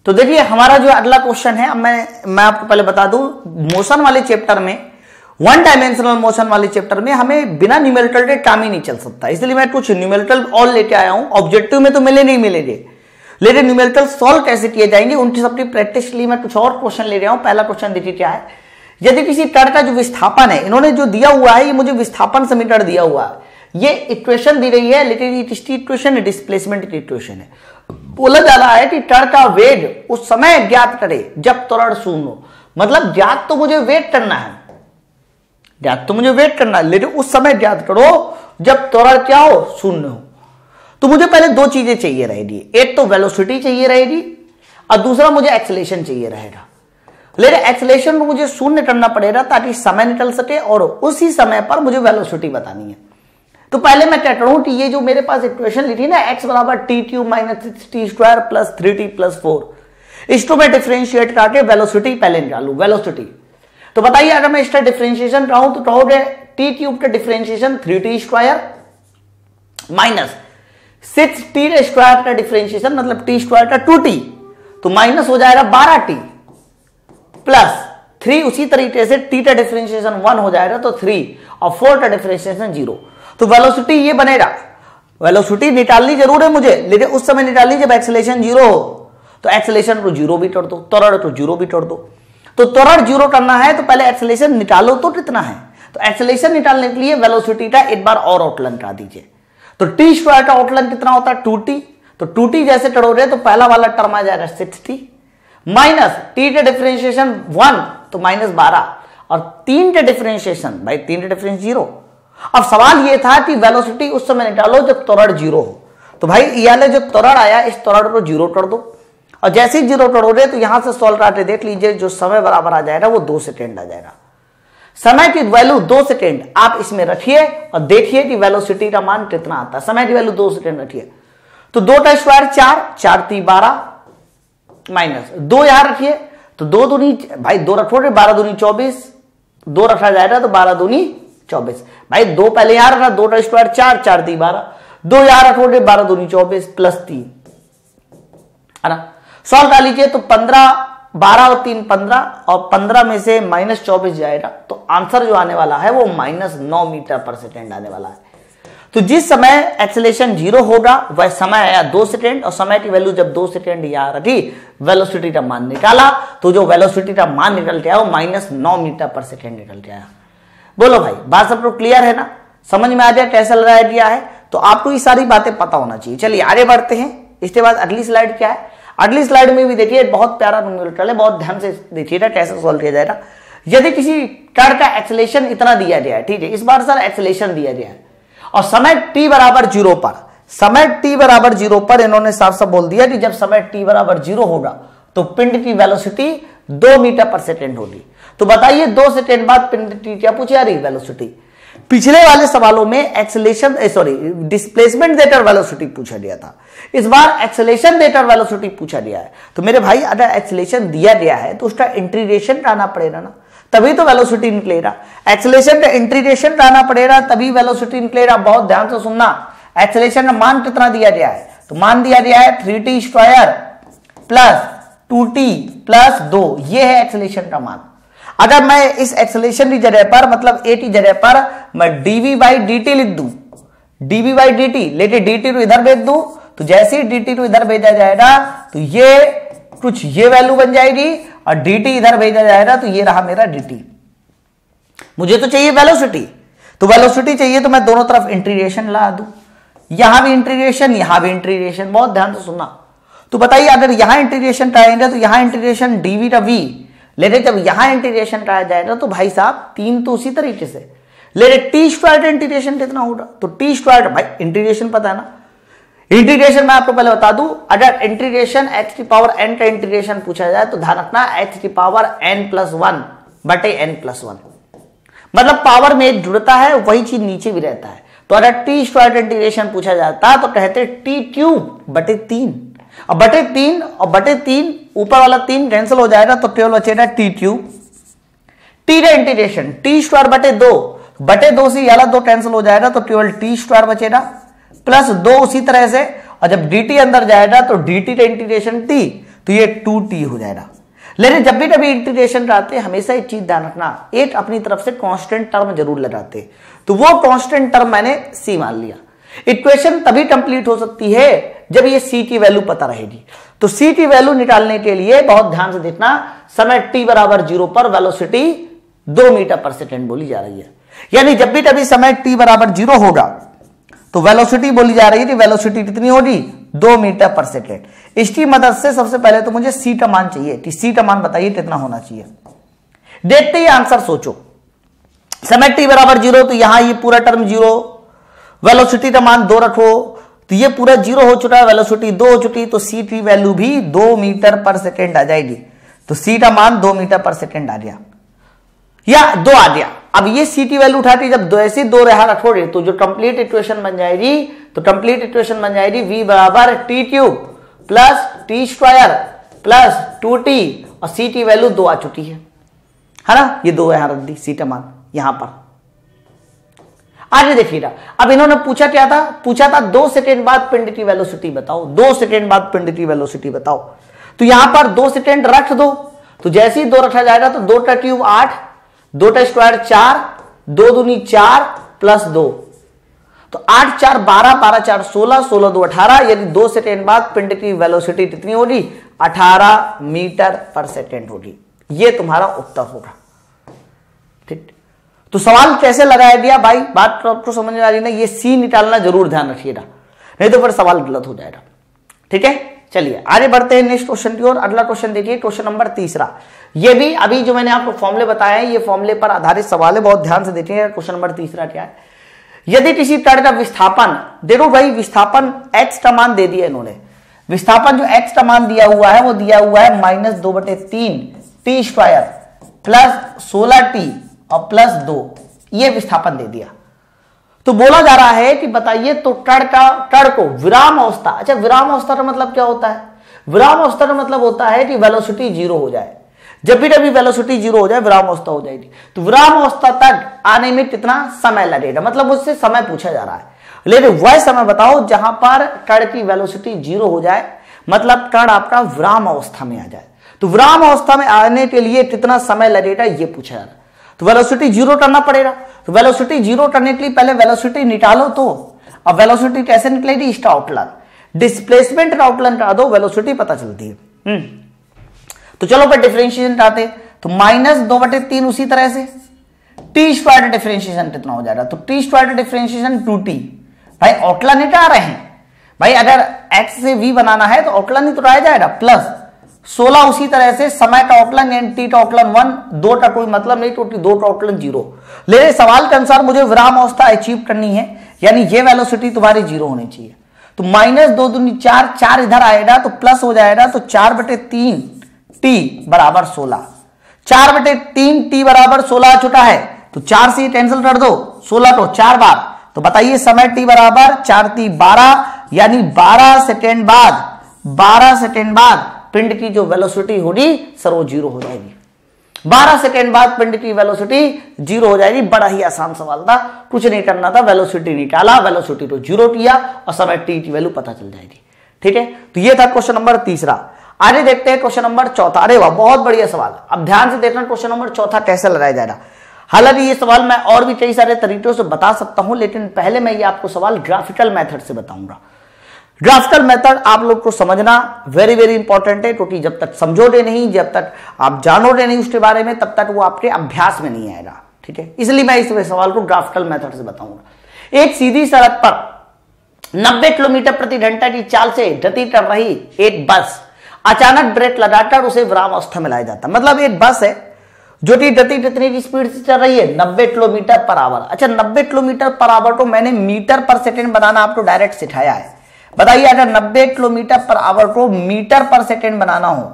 तो देखिए हमारा जो अगला क्वेश्चन है, अब मैं आपको पहले बता दूं, मोशन वाले चैप्टर में, वन डायमेंशनल मोशन वाले चैप्टर में हमें बिना न्यूमेरिकल के काम ही नहीं चल सकता, इसलिए मैं कुछ न्यूमेरिकल और लेके आया हूं। ऑब्जेक्टिव में तो मिले नहीं मिलेंगे, लेकिन न्यूमेरिकल सॉल्व कैसे किए जाएंगे उनकी सबकी प्रैक्टिस के लिए मैं कुछ और क्वेश्चन ले रहा हूं। पहला क्वेश्चन देखिए क्या है, यदि किसी तड़ का जो विस्थापन है, इन्होंने जो दिया हुआ है ये मुझे विस्थापन समीकरण दिया हुआ है, ये इक्वेशन दी रही है, लेकिन ये किसकी इक्वेशन है, डिस्प्लेसमेंट की इक्वेशन है। बोला जा रहा है कि तड़ का वेग उस समय ज्ञात करे जब त्वरण शून्य हो, मतलब ज्ञात तो मुझे वेट करना है, ज्ञात तो मुझे वेट करना है, लेकिन उस समय ज्ञात करो जब त्वरण क्या हो, शून्य हो। तो मुझे पहले दो चीजें चाहिए रहेगी, एक तो वेलोसिटी चाहिए रहेगी और दूसरा मुझे एक्सेलेरेशन चाहिए रहेगा। लेकिन एक्सेलेरेशन को मुझे शून्य करना पड़ेगा ताकि समय निकल सके और उसी समय पर मुझे वेलोसिटी बतानी है। तो पहले मैं क्या करूं कि ये जो मेरे पास इक्वेशन लिखी ना, x बराबर T cube minus 6t square plus 3t plus 4, इसको मैं डिफरेंशिएट करके वेलोसिटी पहले निकालू, वेलोसिटी। तो बताइए अगर मैं इसका डिफरेंशिएशन कहूं तो कहोगे टी क्यूब का differentiation 3t square minus 6t square का डिफरेंशिएशन मतलब t स्क्वायर का 2t, तो माइनस हो जाएगा 12t प्लस 3, उसी तरीके से t का डिफरेंशिएशन 1 हो जाएगा तो 3 और 4 का डिफरेंशिएशन 0। तो वेलोसिटी ये बनेगा, वेलोसिटी निकालनी जरूर है मुझे, लेकिन उस समय निकालनी जब एक्सेलेरेशन 0 हो। तो एक्सेलेरेशन को 0 भी कर दो, त्वरण को 0 भी कर दो। तो त्वरण 0 करना है तो पहले एक्सेलेरेशन निकालो तो कितना है, तो एक्सेलेरेशन निकालने के लिए वेलोसिटी का एक बार और आउटलाइन कर दीजिए। तो टी स्क्वायर का आउटलाइन कितना होता है, 2t, तो 2t जैसे करोगे तो पहला वाला टर्म आ जाएगा 6t माइनस t का डिफरेंशिएशन 1 तो माइनस 12 और 3 का डिफरेंशिएशन, भाई 3 का डिफरेंस 0। अब सवाल ये था कि वेलोसिटी उस समय निकालो जब त्वरण 0 हो। तो भाई ये जो त्वरण आया इस त्वरण को 0 कर दो और जैसे ही 0 करोगे तो यहां से सॉल्व करके देख लीजिए, जो समय बराबर आ जाएगा वो 2 सेकेंड आ जाएगा। समय की वैल्यू 2 सेकेंड आप इसमें रखिए और देखिए कि वेलोसिटी का मान कितना आता है। समय की वैल्यू 2 सेकेंड रखिए तो 2 का स्क्वायर 4, 4 3 12 माइनस 2 यहां रखिए तो 2 दूनी, भाई 2 रखोगे 12 दूनी 24, 2 रखा जाएगा तो 12 दूनी 24, भाई 2 पहले यहां रखा, 2 का स्क्वायर 4, 4 3 12, 2 यहां रखोगे 12 दूनी 24 प्लस 3 है ना। सॉल्व कर लीजिए तो 15, 12 और 3 15 और 15 में से माइनस 24 जाएगा तो आंसर जो आने वाला है वो माइनस 9 मीटर पर सेकेंड आने वाला है। तो जिस समय एक्सेलेरेशन 0 होगा वह समय आया 2 सेकेंड और समय की वैल्यू जब 2 सेकेंड यहां रखी, वेलोसिटी का मान निकाला तो जो वेलोसिटी का मान निकल के आया वो माइनस 9 मीटर पर सेकेंड निकल के आया। बोलो भाई बात सबको क्लियर है ना, समझ में आ गया कैसा लगाया गया है। तो आपको ये सारी बातें पता होना चाहिए। चलिए आगे बढ़ते हैं। इसके बाद अगली स्लाइड क्या है, अगली स्लाइड में भी देखिए बहुत प्यारा न्यूमेरिकल है, बहुत ध्यान से देखिएगा कैसे सॉल्व किया जाएगा। यदि किसी कण का एक्सेलेरेशन इतना दिया गया है, ठीक है, इस बार सर एक्सेलेरेशन दिया गया है और समय t बराबर 0 पर, समय t बराबर 0 पर इन्होंने साफ साफ बोल दिया कि जब समय t बराबर 0 होगा तो पिंड की वेलोसिटी 2 मीटर पर सेकेंड होगी। तो बताइए 2 सेकेंड बाद पिंड की क्या पूछी जा रही वेलोसिटी। पिछले वाले सवालों में एक्सेलेरेशन डिस्प्लेसमेंट देटर वेलोसिटी पूछा गया था, इस बार एक्सेलेरेशन देटर वेलोसिटी पूछा गया है। तो मेरे भाई अगर एक्सेलेरेशन दिया गया है तो उसका इंटीग्रेशन करना पड़ेगा ना, तभी तो वेलोसिटी निकलेगा। एक्सेलेरेशन का इंटीग्रेशन करना पड़ेगा तभी वेलोसिटी निकलेगा। बहुत ध्यान से सुनना, एक्सेलेरेशन का मान कितना दिया गया है, तो मान दिया गया है 3t square plus 2t plus 2, ये है एक्सेलेरेशन का मान। अगर मैं इस एक्सेलेरेशन की जगह पर मतलब a की जगह पर मैं dv बाई dt लिख दूं, dv बाई dt, लेकिन dt को इधर भेज दूं तो जैसे ही dt को इधर भेजा जाएगा तो ये कुछ ये वैल्यू बन जाएगी और dt इधर भेजा जाएगा तो ये रहा मेरा dt। मुझे तो चाहिए वेलोसिटी, तो वेलोसिटी चाहिए तो मैं दोनों तरफ इंटीग्रेशन ला दूं, यहां भी इंटीग्रेशन यहां भी इंटीग्रेशन। बहुत ध्यान से सुनना। तो बताइए अगर यहां इंटीग्रेशन कराएंगे तो यहां इंटीग्रेशन dv का v, लेकिन जब यहां इंटीग्रेशन कराया जाएगा तो भाई साहब 3 तो उसी तरीके से, लेकिन टी स्क्वायर का इंटीग्रेशन कितना होगा, तो टी स्क्वायर भाई इंटीग्रेशन पता है ना, इंटीग्रेशन मैं आपको पहले बता दूं, अगर इंटीग्रेशन x की पावर n का इंटीग्रेशन पूछा जाए तो ध्यान रखना x की पावर n प्लस 1 बटे n प्लस 1, मतलब पावर में जुड़ता है वही चीज नीचे भी रहता है। तो अगर टी स्क्वायर का इंटीग्रेशन पूछा जाता तो कहते टी क्यूब बटे 3, और बटे 3 और बटे 3 ऊपर वाला 3 कैंसिल हो जाएगा तो केवल बचेगा टी क्यूब, टी का इंटीग्रेशन टी स्क्वायर बटे 2 से वाला 2 कैंसिल हो जाएगा तो केवल टी स्क्वायर बचेगा प्लस 2 उसी तरह से, और जब dt अंदर जाएगा तो dt का इंटीग्रेशन t, तो ये 2t हो जाएगा। लेकिन जब भी कभी इंटीग्रेशन कराते हैं हमेशा एक चीज ध्यान रखना, एक अपनी तरफ से कांस्टेंट टर्म जरूर लगाते, तो वो कांस्टेंट टर्म मैंने c मान लिया। इक्वेशन तभी कंप्लीट हो सकती है जब ये c की वैल्यू पता रहेगी। तो c की वैल्यू निकालने के लिए बहुत ध्यान से देखना, समय t बराबर 0 पर वेलोसिटी 2 मीटर पर सेकेंड बोली जा रही है, यानी जब भी कभी समय t बराबर 0 होगा तो वेलोसिटी बोली जा रही है कि वेलोसिटी कितनी होगी 2 मीटर पर सेकेंड। इसकी मदद से सबसे पहले तो मुझे c का मान चाहिए कि c का मान बताइए कितना होना चाहिए। देखते ही आंसर सोचो, समय t बराबर 0 तो यहां ये पूरा टर्म 0, वेलोसिटी का मान 2 रखो तो ये पूरा 0 हो चुका है, वेलोसिटी 2 हो चुकी, तो c की वैल्यू भी 2 मीटर पर सेकेंड आ जाएगी। तो c का मान 2 मीटर पर सेकेंड आ गया या 2 आ गया। अब ये c की वैल्यू उठाती जब 2 ऐसी 2 रहा रखोगे तो जो कंप्लीट इक्वेशन बन जाएगी, तो कंप्लीट इक्वेशन बन जाएगी v बराबर T cube plus T square plus 2t और c की वैल्यू 2 आ चुकी है ना, ये 2 यहां रख दी c का मान यहां पर। आगे देखिएगा, अब इन्होंने पूछा क्या था, पूछा था 2 सेकेंड बाद पिंड की वेलोसिटी बताओ, 2 सेकेंड बाद पिंड की वेलोसिटी बताओ। तो यहां पर 2 सेकेंड रख दो, तो जैसे ही 2 रखा जाएगा तो 2 का क्यूब 8, 2 का स्क्वायर 4, 2 दूनी 4 प्लस 2, तो 8 4 12, 12 4 16, 16 2 18, यानी 2 सेकेंड बाद पिंड की वेलोसिटी कितनी होगी 18 मीटर पर सेकेंड होगी। ये तुम्हारा उत्तर होगा। ठीक, तो सवाल कैसे लगाया दिया भाई, बात तो आपको समझ में आ रही ना, ये सी निकालना जरूर ध्यान रखिएगा, नहीं तो फिर सवाल गलत हो जाएगा। ठीक है, चलिए आगे बढ़ते हैं नेक्स्ट क्वेश्चन की ओर। अगला क्वेश्चन देखिए, क्वेश्चन नंबर 3। ये भी अभी जो मैंने आपको फॉर्मूले बताए हैं, ये फॉर्मूले पर आधारित सवाल है, बहुत ध्यान से देखिए। क्वेश्चन नंबर 3 क्या है, यदि किसी तर्क का विस्थापन, देखो भाई विस्थापन x का मान दे दिया इन्होंने, विस्थापन जो x का मान दिया हुआ है वो दिया हुआ है -2/3 टी स्क्वायर प्लस 16t और प्लस 2, ये विस्थापन दे दिया। तो बोला जा रहा है कि बताइए तो कण को विराम अवस्था, अच्छा विराम अवस्था का मतलब क्या होता है, विराम अवस्था का मतलब होता है कि वेलोसिटी 0 हो जाए। जब भी कभी वेलोसिटी 0 हो जाए विराम अवस्था हो जाएगी। तो विराम अवस्था तक आने में कितना समय लगेगा, मतलब उससे समय पूछा जा रहा है। लेकिन वह समय बताओ जहां पर कण की वेलोसिटी 0 हो जाए, मतलब कण आपका विराम अवस्था में आ जाए। तो विराम अवस्था में आने के लिए कितना समय लगेगा ये पूछा जा रहा है। तो वेलोसिटी 0 करना पड़ेगा। तो वेलोसिटी 0 करने के लिए पहले वेलोसिटी निकालो, तो अब वेलोसिटी कैसे निकलेगी, इसका आउटलाइन, डिस्प्लेसमेंट का आउटलाइन करा दो, वेलोसिटी पता चलती है। तो चलो पर डिफरेंशिएशन कराते, तो -2/3 उसी तरह से टी स्क्वायर डिफरेंशिएशन कितना हो जाएगा, तो टी स्क्वायर डिफरेंशिएशन 2t। भाई आउटलाइन निकाल रहे हैं भाई, अगर x से v बनाना है तो आउटलाइन ही तो आया जाएगा, प्लस 16 उसी तरह से समय का आउटलाइन यानी टी का आउटलाइन 1, 2 का कोई मतलब नहीं, तो 2 का आउटलाइन 0। लेकिन सवाल के अनुसार मुझे विराम अवस्था अचीव करनी है, यानी ये वेलोसिटी तुम्हारी 0 होनी चाहिए। तो -2 दूनी 4, 4 इधर आएगा तो प्लस हो जाएगा, तो 4/3 t बराबर 16, 4/3 t बराबर 16 आ चुका है। तो 4 से कैंसिल कर दो, 16 को 4 बार, तो बताइए समय t बराबर 4t 12, यानी 12 सेकेंड बाद पिंड की जो वेलोसिटी होगी सर वो 0 हो जाएगी। 12 सेकेंड बाद पिंड की वेलोसिटी 0 हो जाएगी। बड़ा ही आसान सवाल था, कुछ नहीं करना था, वेलोसिटी निकाला, वेलोसिटी को 0 किया और समय t की वैल्यू पता चल जाएगी। ठीक है, तो ये था क्वेश्चन नंबर 3। आगे देखते हैं क्वेश्चन नंबर 4। अरे वाह, बहुत बढ़िया सवाल। अब ध्यान से देखना क्वेश्चन नंबर 4 कैसे लगाया जाएगा। हालांकि ये सवाल मैं और भी कई सारे तरीकों से बता सकता हूं, लेकिन पहले मैं ये आपको सवाल ग्राफिकल मेथड से बताऊंगा। ग्राफिकल मेथड आप लोग को समझना वेरी वेरी इंपॉर्टेंट है, क्योंकि जब तक समझोगे नहीं, जब तक आप जानोगे नहीं उसके बारे में, तब तक वो आपके अभ्यास में नहीं आएगा। ठीक है, इसलिए मैं इस सवाल को ग्राफिकल मेथड से बताऊंगा। एक सीधी सड़क पर 90 किलोमीटर प्रति घंटा की चाल से गति कर रही एक बस अचानक ब्रेक लगाकर उसे विराम अवस्था में लाया जाता है। मतलब एक बस है जो कि गति कितनी की स्पीड से चल रही है, 90 किलोमीटर पर आवर। अच्छा 90 किलोमीटर पर आवर को मैंने मीटर पर सेकेंड बनाना आपको डायरेक्ट सिखाया है। बताइए अगर 90 किलोमीटर पर आवर को मीटर पर सेकेंड बनाना हो,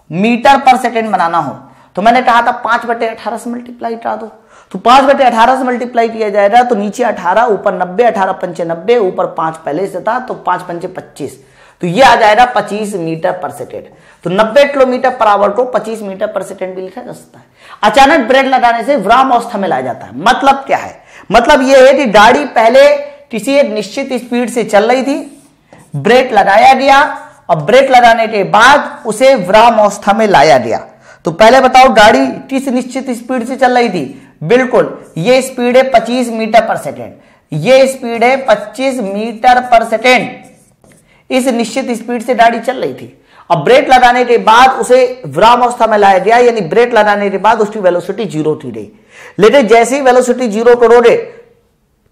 मीटर पर सेकेंड बनाना हो, तो मैंने कहा था 5/18 से मल्टीप्लाई करा दो। तो 5/18 से मल्टीप्लाई किया जाएगा तो नीचे 18, ऊपर 90, 18 पंचे 90, ऊपर 5 पहले से था तो 5 पंचे 25, तो ये आ जाएगा 25 मीटर पर सेकेंड। तो 90 किलोमीटर पर आवर को 25 मीटर पर सेकेंड भी लिखा जा सकता है। अचानक ब्रेक लगाने से विराम अवस्था में लाया जाता है। मतलब क्या है, मतलब यह है कि गाड़ी पहले किसी एक निश्चित स्पीड से चल रही थी, ब्रेक लगाया गया और ब्रेक लगाने के बाद उसे विरामावस्था में लाया गया। तो पहले बताओ गाड़ी किस निश्चित स्पीड से चल रही थी? बिल्कुल, ये स्पीड है 25 मीटर पर सेकेंड, ये स्पीड है 25 मीटर पर सेकेंड। इस निश्चित स्पीड से गाड़ी चल रही थी। अब ब्रेक लगाने के बाद उसे विरामावस्था में लाया गया, यानी ब्रेक लगाने के बाद उसकी वेलोसिटी 0 थी रही। लेकिन जैसे ही वेलोसिटी 0 करोगे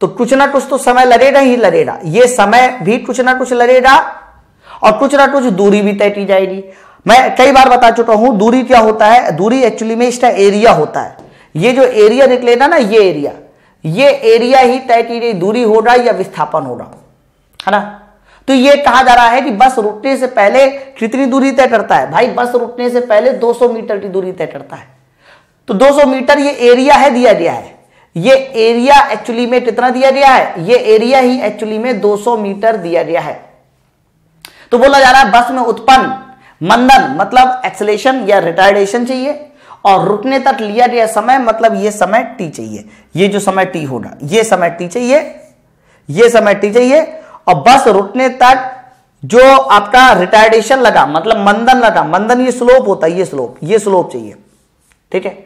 तो कुछ ना कुछ तो समय लगेगा ही लगेगा। ये समय भी कुछ ना कुछ लगेगा और कुछ ना कुछ दूरी भी तय की जाएगी। मैं कई बार बता चुका हूं दूरी क्या होता है। दूरी एक्चुअली में इसका एरिया होता है। ये जो एरिया निकलेगा ना, ये एरिया ही तय की गई दूरी होगा या विस्थापन होगा, है ना। तो ये कहा जा रहा है कि बस रुकने से पहले कितनी दूरी तय करता है? भाई बस रुकने से पहले 200 मीटर की दूरी तय करता है। तो 200 मीटर ये एरिया है, दिया गया है। ये एरिया एक्चुअली में कितना दिया गया है? ये एरिया ही एक्चुअली में 200 मीटर दिया गया है। तो बोला जा रहा है बस में उत्पन्न मंदन मतलब एक्सेलेरेशन या रिटार्डेशन चाहिए, और रुकने तक लिया गया समय मतलब ये समय t चाहिए। ये जो समय t होगा ये समय t चाहिए, ये समय t चाहिए। और बस रुकने तक जो आपका रिटार्डेशन लगा मतलब मंदन लगा, मंदन ये स्लोप होता है, ये स्लोप चाहिए। ठीक है,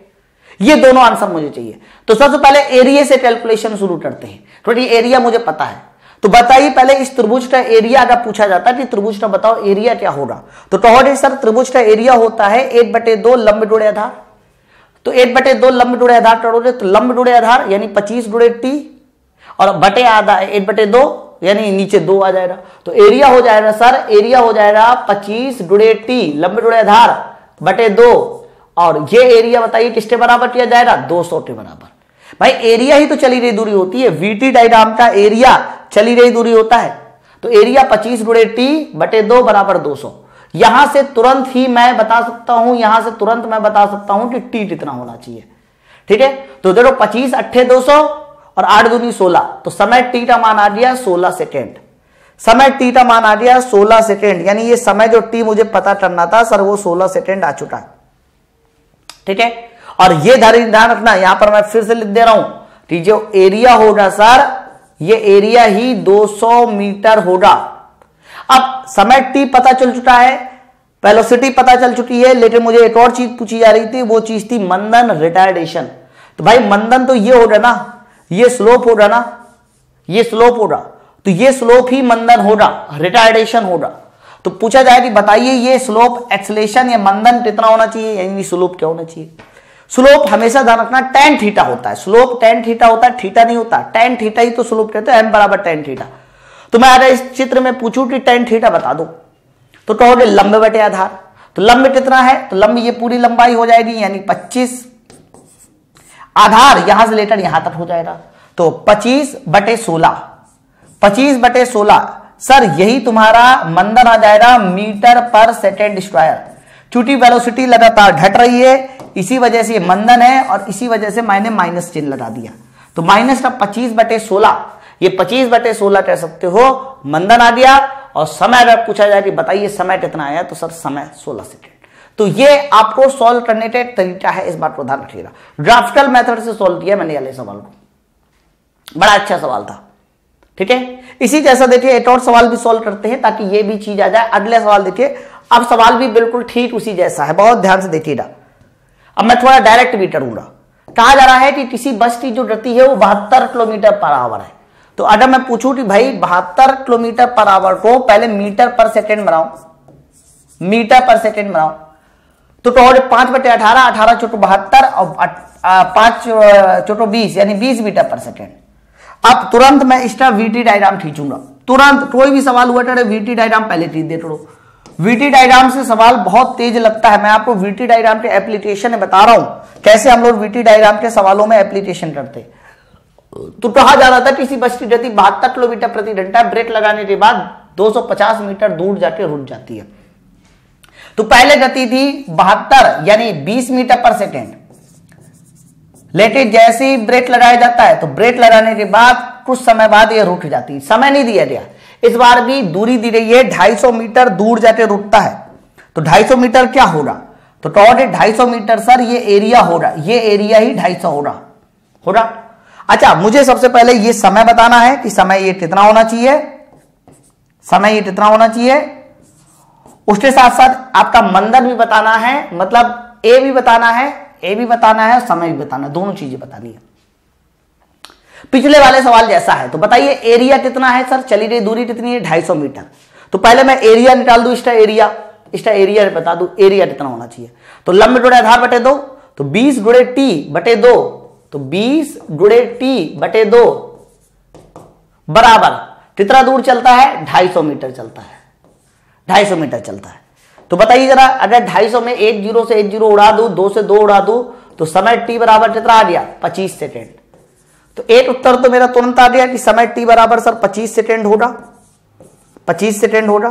ये दोनों आंसर मुझे चाहिए। तो सबसे पहले एरिया से कैलकुलेशन शुरू करते हैं, क्योंकि एरिया मुझे पता है। तो बताइए पहले इस त्रिभुज का एरिया अगर पूछा जाता है कि त्रिभुज का बताओ एरिया क्या होगा, तो कहोगे सर त्रिभुज का एरिया होता है 1/2 लंब जुड़े आधार। तो 1/2 लंब जुड़े आधार करोगे तो लंब जुड़े आधार यानी 25 गुणे t और बटे आधा 1/2 यानी नीचे 2 आ जाएगा। तो एरिया हो जाएगा सर, एरिया हो जाएगा 25 गुणे t लंब जुड़े आधार बटे 2, और ये एरिया बताइए किसके बराबर किया जाएगा? 200 के बराबर। भाई एरिया ही तो चली रही दूरी होती है, वीटी डायग्राम का एरिया चली रही दूरी होता है। तो एरिया 25 गुणे t बटे 2 बराबर 200। यहां से तुरंत ही मैं बता सकता हूं, यहां से तुरंत मैं बता सकता हूं कि t कितना होना चाहिए। ठीक है, तो देखो 25 8 200 और 8 दूनी 16, तो समय t का मान आ गया 16 सेकेंड। समय t का मान आ गया 16 सेकेंड, यानी ये समय जो t मुझे पता करना था सर वो 16 सेकेंड आ चुका है। ठीक है, और ये ध्यान रखना, यहां पर मैं फिर से लिख दे रहा हूं कि जो एरिया होगा सर ये एरिया ही 200 मीटर होगा। अब समय t पता चल चुका है, वेलोसिटी पता चल चुकी है, लेकिन मुझे एक और चीज पूछी जा रही थी, वो चीज थी मंदन रिटार्डेशन। तो भाई मंदन तो ये होगा ना, ये स्लोप होगा ना, ये स्लोप होगा, तो ये स्लोप ही मंदन होगा, रिटार्डेशन होगा। तो पूछा जाए कि बताइए ये स्लोप एक्सेलेरेशन या मंदन कितना होना चाहिए, यानी स्लोप क्या होना चाहिए? स्लोप हमेशा ध्यान रखना tan थीटा होता है, स्लोप tan थीटा होता है, थीटा नहीं होता। tan थीटा ही तो स्लोप कहते हैं, m बराबर tan थीटा। तो मैं अगर इस चित्र में पूछूं कि tan थीटा बता दो तो कहोगे लंब बटे आधार। तो लंब कितना है? तो लंब ये पूरी लंबाई हो जाएगी यानी 25, आधार यहां से लेकर यहां तक हो जाएगा तो 25/16, 25/16 सर यही तुम्हारा मंदन आ जाएगा मीटर पर सेकेंड स्क्वायर। चूंकि वेलोसिटी लगातार घट रही है इसी वजह से ये मंदन है, और इसी वजह से मैंने माइनस चिन्ह लगा दिया। तो माइनस का 25/16, ये 25/16 कह सकते हो मंदन आ गया। और समय अगर पूछा जाए कि बताइए समय कितना आया, तो सर समय 16 सेकेंड। तो ये आपको सॉल्व करने का तरीका है, इस बात को ध्यान रखिएगा। ग्राफिकल मेथड से सॉल्व किया मैंने वाले सवाल को, बड़ा अच्छा सवाल था। ठीक है, इसी जैसा देखिए एक और सवाल भी सॉल्व करते हैं ताकि ये भी चीज आ जाए। अगले सवाल देखिए, अब सवाल भी बिल्कुल ठीक उसी जैसा है, बहुत ध्यान से देखिएगा। अब मैं थोड़ा डायरेक्ट भी करूंगा। कहा जा रहा है कि किसी बस की जो गति है वो 72 किलोमीटर पर आवर है। तो अगर मैं पूछूं कि भाई 72 किलोमीटर पर आवर को पहले मीटर पर सेकेंड बनाओ, मीटर पर सेकेंड बनाओ, तो 5/18, 18 चोटो 72 और 5 चोटो 20 यानी 20 मीटर पर सेकेंड। अब तुरंत मैं इसका वीटी डायग्राम खींचूंगा, तुरंत कोई भी सवाल हुआ करे वीटी डायग्राम पहले खींच दे। थोड़ा वीटी डायग्राम से सवाल बहुत तेज लगता है। मैं आपको वीटी डायग्राम के एप्लीकेशन बता रहा हूं कैसे हम लोग वीटी डायग्राम के सवालों में एप्लीकेशन करते। तो कहा जा रहा था किसी बस की गति 72 किलोमीटर प्रति घंटा, ब्रेक लगाने के बाद 250 मीटर दूर जाके रुक जाती है। तो पहले गति थी 72 यानी 20 मीटर पर सेकेंड, लेकिन जैसे ही ब्रेक लगाया जाता है तो ब्रेक लगाने के बाद कुछ समय बाद ये रुक जाती है। समय नहीं दिया गया, इस बार भी दूरी दी गई है 250 मीटर दूर जाके रुकता है। तो 250 मीटर क्या होगा? तो टॉट 250 मीटर सर ये एरिया होगा, ये एरिया ही 250 होगा। अच्छा मुझे सबसे पहले ये समय बताना है कि समय ये कितना होना चाहिए, समय ये कितना होना चाहिए, उसके साथ साथ आपका मंदन भी बताना है, मतलब ए भी बताना है, समय भी बताना है, दोनों चीजें बतानी है। पिछले वाले सवाल जैसा है, तो बताइए एरिया कितना है सर, चली गई दूरी कितनी है 250 मीटर। तो पहले मैं एरिया निकाल दूं, इसका एरिया बता दूं, एरिया कितना होना चाहिए। तो लंब गुणे आधार बटे 2, तो 20 गुणे टी बटे 2, तो 20 गुणे टी बटे 2 बराबर कितना दूर चलता है, 250 मीटर चलता है, 250 मीटर चलता है। तो बताइए जरा, अगर 250 में 1 0 से 1 0 उड़ा दूं, 2 से 2 उड़ा दूं, तो समय टी बराबर कितना आ गया, 25 सेकेंड। तो एक उत्तर तो मेरा तुरंत आ गया कि समय टी बराबर सर 25 सेकेंड होगा, 25 सेकेंड होगा।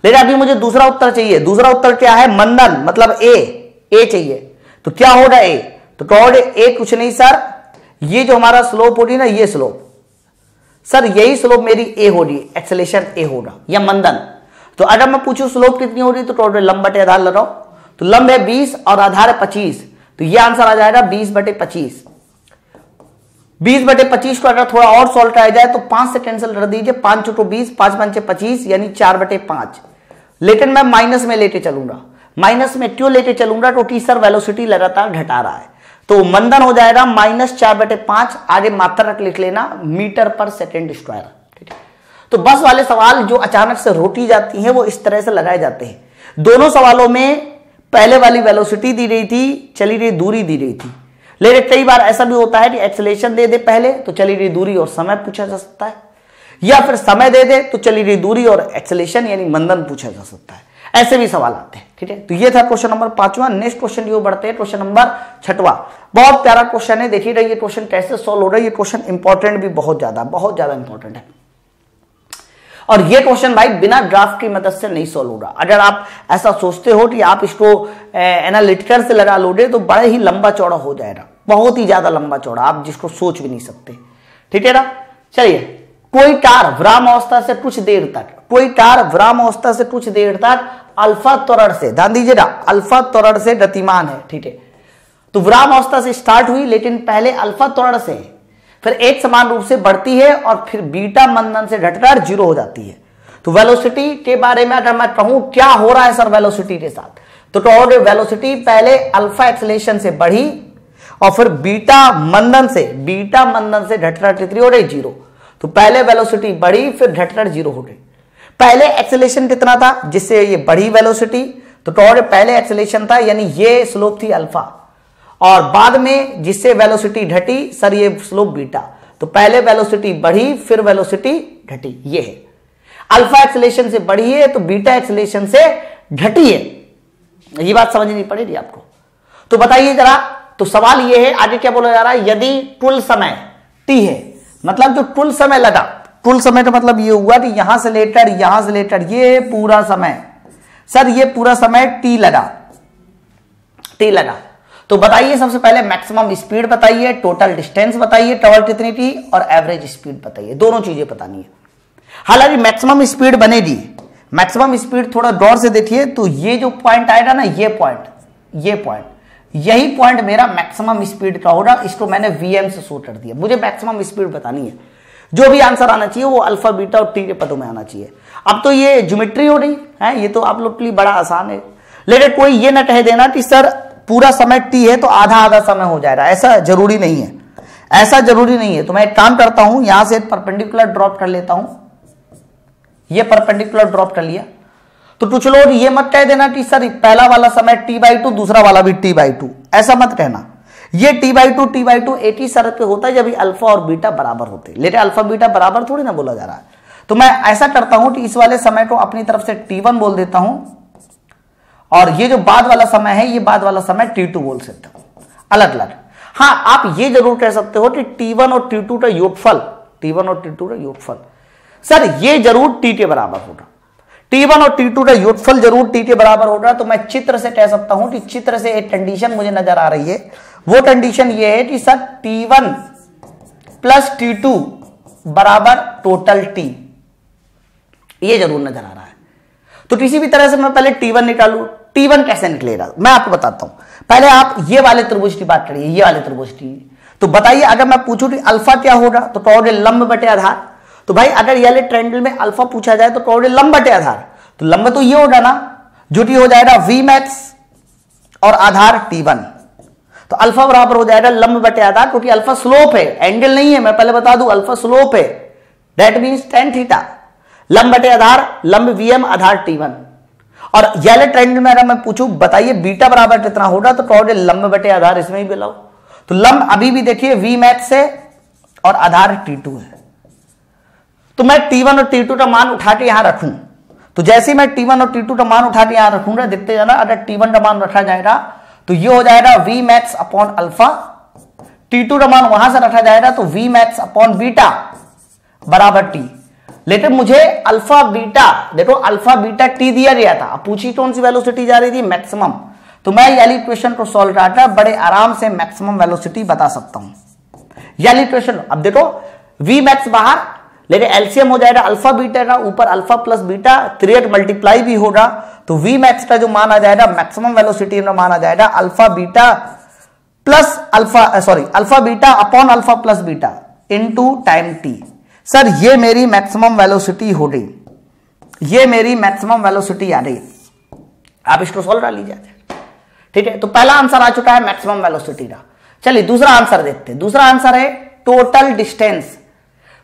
लेकिन अभी मुझे दूसरा उत्तर चाहिए। दूसरा उत्तर क्या है, मंदन, मतलब ए चाहिए। तो क्या होगा ए, तो कॉर्ड ए कुछ नहीं सर, ये जो हमारा स्लोप होगी ना, ये स्लोप सर, यही स्लोप मेरी ए होगी, एक्सेलेरेशन ए होगा या मंदन। तो अगर मैं पूछूं स्लोप कितनी होगी, तो कॉर्ड लंब बटे आधार लगाओ। तो लंब है 20 और आधार है 25, तो ये आंसर आ जाएगा 20/25। 20/25 को अगर थोड़ा और सॉल्व कराया जाए तो 5 से कैंसिल कर दीजिए, 5 × 20, 5 × 5 = 25, यानी 4/5। लेकिन मैं माइनस में लेके चलूंगा। माइनस में क्यों लेके चलूंगा, क्योंकि सर वेलोसिटी लगातार घटा रहा है। तो मंदन हो जाएगा -4/5, आगे मात्रक लिख लेना, मीटर पर सेकेंड स्क्वायर। ठीक है, तो बस वाले सवाल जो अचानक से रोटी जाती हैं वो इस तरह से लगाए जाते हैं। दोनों सवालों में पहले वाली वेलोसिटी दी गई थी, चली गई दूरी दी गई थी। लेकिन कई बार ऐसा भी होता है कि एक्सेलेरेशन दे दे पहले, तो चली गई दूरी और समय पूछा जा सकता है, या फिर समय दे दे तो चली गई दूरी और एक्सेलेरेशन यानी मंदन पूछा जा सकता है। ऐसे भी सवाल आते हैं। ठीक है, तो ये था क्वेश्चन नंबर 5वां। नेक्स्ट क्वेश्चन की ओर बढ़ते हैं, क्वेश्चन नंबर 6वां। बहुत प्यारा क्वेश्चन है, देखिए ये क्वेश्चन कैसे सोल्व हो रहा है। ये क्वेश्चन इंपॉर्टेंट भी बहुत ज्यादा इंपॉर्टेंट है। और ये क्वेश्चन भाई बिना ग्राफ की मदद से नहीं सोल्व होगा। अगर आप ऐसा सोचते हो कि आप इसको एनालिटिकल से लगा लोगे तो बड़ा ही लंबा चौड़ा हो जाएगा, बहुत ही ज्यादा लंबा चौड़ा, आप जिसको सोच भी नहीं सकते। ठीक है ना, चलिए। कोई कार विरामावस्था से कुछ देर तक अल्फा त्वरण से, ध्यान दीजिएगा, अल्फा त्वरण से गतिमान है। ठीक है, तो विरामावस्था से स्टार्ट हुई, लेकिन पहले अल्फा त्वरण से, फिर एक समान रूप से बढ़ती है और फिर बीटा मंदन से घटकर 0 हो जाती है। तो वेलोसिटी के बारे में अगर मैं कहूं क्या हो रहा है सर वेलोसिटी के साथ, तो वेलोसिटी पहले अल्फा एक्सेलेरेशन से बढ़ी और फिर बीटा मंदन से घटकर कितनी हो रही, 0। तो पहले वेलोसिटी बढ़ी, फिर घटकर 0 हो गई। पहले एक्सेलेरेशन कितना था जिससे ये बढ़ी वेलोसिटी, तो पहले एक्सेलेरेशन था, यानी ये स्लोप थी अल्फा, और बाद में जिससे वेलोसिटी घटी सर ये स्लोप बीटा। तो पहले वेलोसिटी बढ़ी, फिर वेलोसिटी घटी, ये है। अल्फा एक्सेलेरेशन से बढ़ी है तो बीटा एक्सेलेरेशन से घटी है, ये बात समझनी पड़ेगी आपको। तो बताइए जरा, तो सवाल ये है, आगे क्या बोला जा रहा है, यदि कुल समय t है, मतलब जो कुल समय लगा, कुल समय का मतलब ये हुआ कि यहां से लेकर ये पूरा समय, सर ये पूरा समय t लगा। तो बताइए सबसे पहले मैक्सिमम स्पीड बताइए, टोटल डिस्टेंस बताइए, ट्रैवल कितनी थी, और एवरेज स्पीड बताइए। दोनों चीजें बतानी है। हालांकि मैक्सिमम स्पीड बनेगी, मैक्सिमम स्पीड थोड़ा गौर से देखिए, तो ये जो पॉइंट आएगा ना, ये पॉइंट यही पॉइंट मेरा मैक्सिमम स्पीड का होगा। इसको मैंने वीएम से शो कर दिया। मुझे मैक्सिमम स्पीड बतानी है, जो भी आंसर आना चाहिए वो अल्फा बीटा और टी के पदों में आना चाहिए। अब तो ये ज्योमेट्री हो रही है, ये तो आप लोग के लिए बड़ा आसान है। लेकिन कोई ये ना कह देना कि सर पूरा समय टी है तो आधा समय हो जाएगा, ऐसा जरूरी नहीं है। तो मैं एक काम करता हूं, यहां से परपेंडिकुलर ड्रॉप कर लेता हूं, ये परपेंडिकुलर ड्रॉप कर लिया। तो कुछ लोग ये मत कह देना कि सर पहला वाला समय t/2, दूसरा वाला भी t/2, ऐसा मत कहना। ये t/2 एक ही शर्त पे होता है जब अल्फा और बीटा बराबर होते हैं, लेकिन अल्फा बीटा बराबर थोड़ी ना बोला जा रहा है। तो मैं ऐसा करता हूं कि इस वाले समय को अपनी तरफ से t1 बोल देता हूं, और ये जो बाद वाला समय है, ये बाद वाला समय t2 बोल सकता हूं, अलग अलग। हाँ, आप ये जरूर कह सकते हो कि t1 और t2 का योगफल सर ये जरूर t के बराबर होगा, t1 और t2 का योगफल जरूर t के बराबर होगा। तो मैं चित्र से कह सकता हूं कि चित्र से एक कंडीशन मुझे नजर आ रही है, वो कंडीशन ये है कि सर t1 प्लस t2 बराबर टोटल t, ये जरूर नजर आ रहा है। तो किसी भी तरह से मैं पहले t1 निकालू, t1 कैसे निकलेगा मैं आपको बताता हूं। पहले आप ये वाले त्रिभुज की बात करिए, ये वाले त्रिभुज की। तो बताइए अगर मैं पूछूं कि अल्फा क्या होगा, तो कहोगे लंब बटे आधार। तो भाई अगर ये ट्रायंगल में अल्फा पूछा जाए तो कहोगे लंब बटे आधार, तो लंब तो ये होगा ना, जो टी हो जाएगा वी मैक्स और आधार T1। तो अल्फा बराबर हो जाएगा लंब बटे आधार, क्योंकि अल्फा स्लोप है, एंगल नहीं है, मैं पहले बता दूं अल्फा स्लोप है, दैट मींस tan थीटा। लंब बटे आधार, लंब Vm आधार T1। और येलो ट्रायंगल में अगर मैं पूछूं बताइए बीटा बराबर कितना होगा, तो कहोगे लंब बटे आधार इसमें ही मिलाओ। तो लंब अभी भी देखिए वी मैक्स है और आधार T2 है। तो मैं T1 और T2 का मान उठा के यहां रखूं, तो जैसे मैं T1 और T2 का मान उठा के यहां रखूंगा, देखते जाना, अगर T1 का मान रखा जाएगा तो ये हो जाएगा V max upon alpha, T2 का मान वहां से रखा जाएगा तो V मैक्स अपॉन बीटा बराबर T। लेकिन मुझे अल्फा बीटा, देखो अल्फा बीटा T दिया गया था, अब पूछी कौन सी वेलोसिटी जा रही थी, मैक्सिमम। तो मैं ये इक्वेशन को सॉल्व करके बड़े आराम से मैक्सिमम वेलोसिटी बता सकता हूं। ये इक्वेशन अब देखो V मैक्स बाहर, लेकिन एलसीएम हो जाएगा अल्फा बीटा का, ऊपर अल्फा प्लस बीटा 3 मल्टीप्लाई भी होगा, तो V मैक्स का जो मान आ जाएगा मैक्सिमम वेलोसिटी का मान आ जाएगा alpha beta plus alpha beta upon alpha plus beta into time t। Sir ये मेरी मैक्सिमम वेलोसिटी हो गई, ये मेरी मैक्सिमम वेलोसिटी आ गई। आप इसको सॉल्व कर लीजिए, ठीक है। तो पहला आंसर आ चुका है मैक्सिमम वेलोसिटी का। चलिए दूसरा आंसर देखते हैं। दूसरा आंसर है टोटल डिस्टेंस।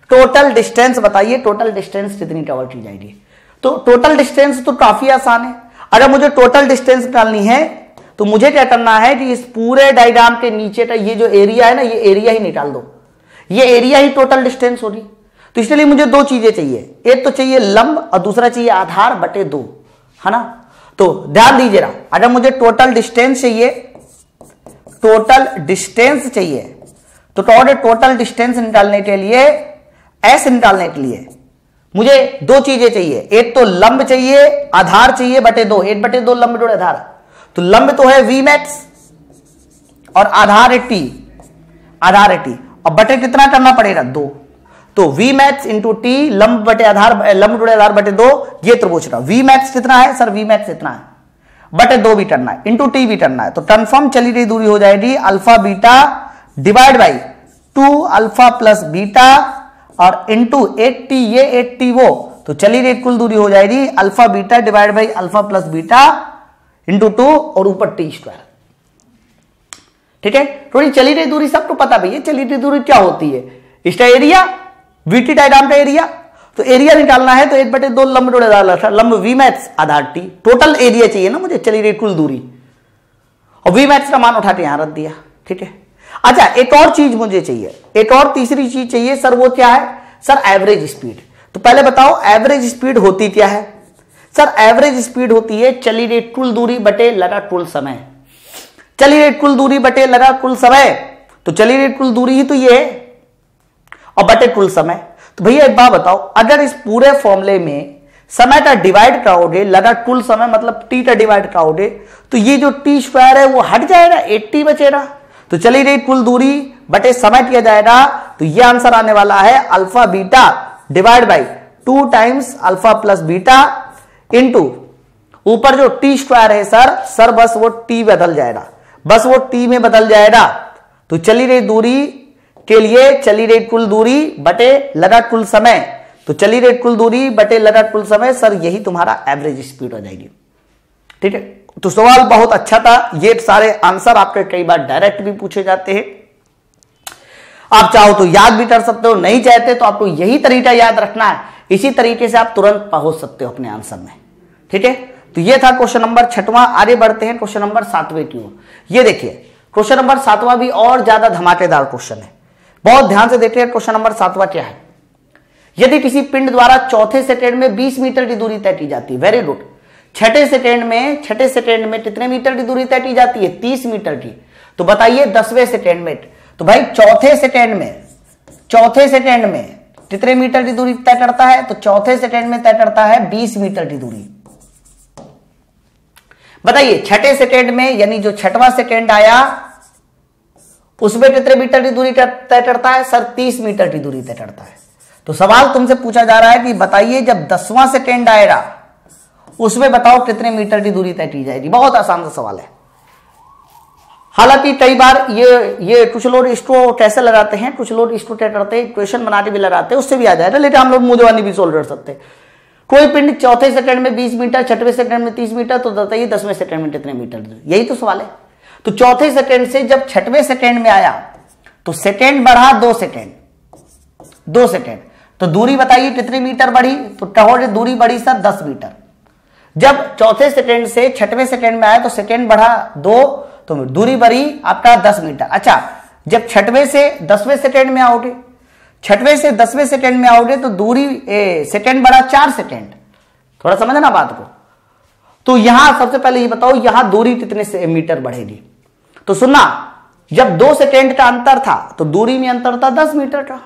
टोटल डिस्टेंस बताइए, टोटल डिस्टेंस कितनी कवर की जाएगी। तो टोटल डिस्टेंस तो काफी आसान है। अगर मुझे टोटल डिस्टेंस निकालनी है तो मुझे क्या करना है कि इस पूरे डायग्राम के नीचे का ये जो एरिया है ना, ये एरिया ही निकाल दो, ये एरिया ही टोटल डिस्टेंस होगी। तो इसलिए मुझे दो चीजें चाहिए, एक तो चाहिए लंब और दूसरा चाहिए आधार बटे 2, है ना। तो ध्यान दीजिएगा, अगर मुझे टोटल डिस्टेंस चाहिए, टोटल डिस्टेंस चाहिए, तो टोटल डिस्टेंस निकालने के लिए, एस निकालने के लिए मुझे दो चीजें चाहिए, एक तो लंब चाहिए, आधार चाहिए बटे 2, 1 बटे 2 लंब जोड़े आधार। तो लंब तो है वी मैक्स और आधार है टी, आधार है टी, और बटे कितना करना पड़ेगा 2। तो वी मैक्स इंटू टी, लंब बटे आधार, लंब जुड़े आधार बटे 2, ये त्रिभुज का वी मैक्स कितना है सर, वी मैक्स इतना है, बटे 2 भी करना है, इंटू टी भी करना है। तो कन्फर्म चली गई दूरी हो जाएगी alpha beta divide by 2 alpha plus beta और इंटू 8t ये 8t वो, तो चली गई कुल दूरी हो जाएगी alpha beta divide by alpha plus beta into 2 और ऊपर टी स्क्वायर, ठीक है। थोड़ी चली गई दूरी सबको पता भैया, चली गई दूरी क्या होती है, इसका एरिया, वीटी डायग्राम का एरिया। तो एरिया निकालना है तो 1 बटे 2 लंब जोड़े आधार, लंब वी मैक्स आधार टी, टोटल एरिया चाहिए ना मुझे, चली गई कुल दूरी, और वी मैक्स का मान उठा के यहां रख दिया, ठीक है। अच्छा एक और चीज मुझे चाहिए, एक और तीसरी चीज चाहिए सर, वो क्या है सर, एवरेज स्पीड। तो पहले बताओ एवरेज स्पीड होती क्या है सर, एवरेज स्पीड होती है चली गई कुल दूरी बटे लगा कुल समय, चली गई कुल दूरी बटे लगा कुल समय, तो चली गई कुल दूरी ही तो ये है और बटे कुल समय। तो भैया एक बात बताओ, अगर इस पूरे फॉर्मूले में समय का डिवाइड कराओगे, लगा कुल समय मतलब टी का डिवाइड कराओगे, तो ये जो टी स्क्वायर है वो हट जाएगा, 80 बचेगा। तो चली गई कुल दूरी बटे समय किया जाएगा, तो ये आंसर आने वाला है alpha beta divide by 2 times alpha plus beta into ऊपर जो टी स्क्वायर है सर बस वो टी बदल जाएगा, बस वो टी में बदल जाएगा। तो चली गई दूरी के लिए चली गई कुल दूरी बटे लगा कुल समय, तो चली गई कुल दूरी बटे लगा कुल समय, सर यही तुम्हारा एवरेज स्पीड हो जाएगी, ठीक है। तो सवाल बहुत अच्छा था, ये सारे आंसर आपके कई बार डायरेक्ट भी पूछे जाते हैं, आप चाहो तो याद भी कर सकते हो, नहीं चाहते तो आपको यही तरीका याद रखना है, इसी तरीके से आप तुरंत पहुंच सकते हो अपने आंसर में, ठीक है। तो ये था क्वेश्चन नंबर 6वां। आगे बढ़ते हैं क्वेश्चन नंबर 7वें की ओर। ये देखिए क्वेश्चन नंबर 7वां भी और ज्यादा धमाकेदार क्वेश्चन है, बहुत ध्यान से देखिए। क्वेश्चन नंबर 7वां क्या है, यदि किसी पिंड द्वारा चौथे सेकेंड में 20 मीटर की दूरी तय की जाती है, वेरी गुड, छठे सेकेंड में कितने मीटर की दूरी तय की जाती है, 30 मीटर की। तो बताइए 10वें सेकेंड में, तो भाई चौथे सेकेंड में कितने मीटर की दूरी तय करता है, तो चौथे सेकेंड में तय करता है 20 मीटर की दूरी। बताइए छठे सेकेंड में, यानी जो 6वां सेकेंड आया उसमें कितने मीटर की दूरी तय करता है सर, 30 मीटर की दूरी तय करता है। तो सवाल तुमसे पूछा जा रहा है कि बताइए जब 10वां सेकेंड आएगा उसमें बताओ कितने मीटर की दूरी तय की जाएगी। बहुत आसान सा सवाल है। हालांकि कई बार ये कुछ लोग इसको कैसे लगाते हैं, कुछ लोग इसको क्या करते हैं, इक्वेशन बना के भी लगाते हैं, उससे भी आ जाएगा, लेकिन हम लोग मुझवानी भी सोल्व कर सकते हैं। कोई पिंड चौथे सेकंड में 20 मीटर, छठवें सेकंड में 30 मीटर, तो बताइए 10वें सेकंड में कितने मीटर? यही तो सवाल है। तो चौथे सेकंड से जब छठवें सेकंड में आया तो सेकंड बढ़ा 2 सेकंड, 2 सेकंड, तो दूरी बताइए कितने मीटर बढ़ी? तो टहोड़ दूरी बढ़ी सर 10 मीटर। जब चौथे सेकंड से छठवें सेकंड में आया तो सेकंड बढ़ा 2, तो दूरी बढ़ी आपका 10 मीटर। अच्छा, जब छठवें से 10वें सेकंड में आओगे, छठवें से 10वें सेकंड में आओगे तो दूरी सेकंड बढ़ा 4 सेकंड। थोड़ा समझना बात को। तो यहां सबसे पहले ये बताओ यहां दूरी कितने से मीटर बढ़ेगी? तो सुनना, जब 2 सेकंड का अंतर था तो दूरी में अंतर था 10 मीटर का।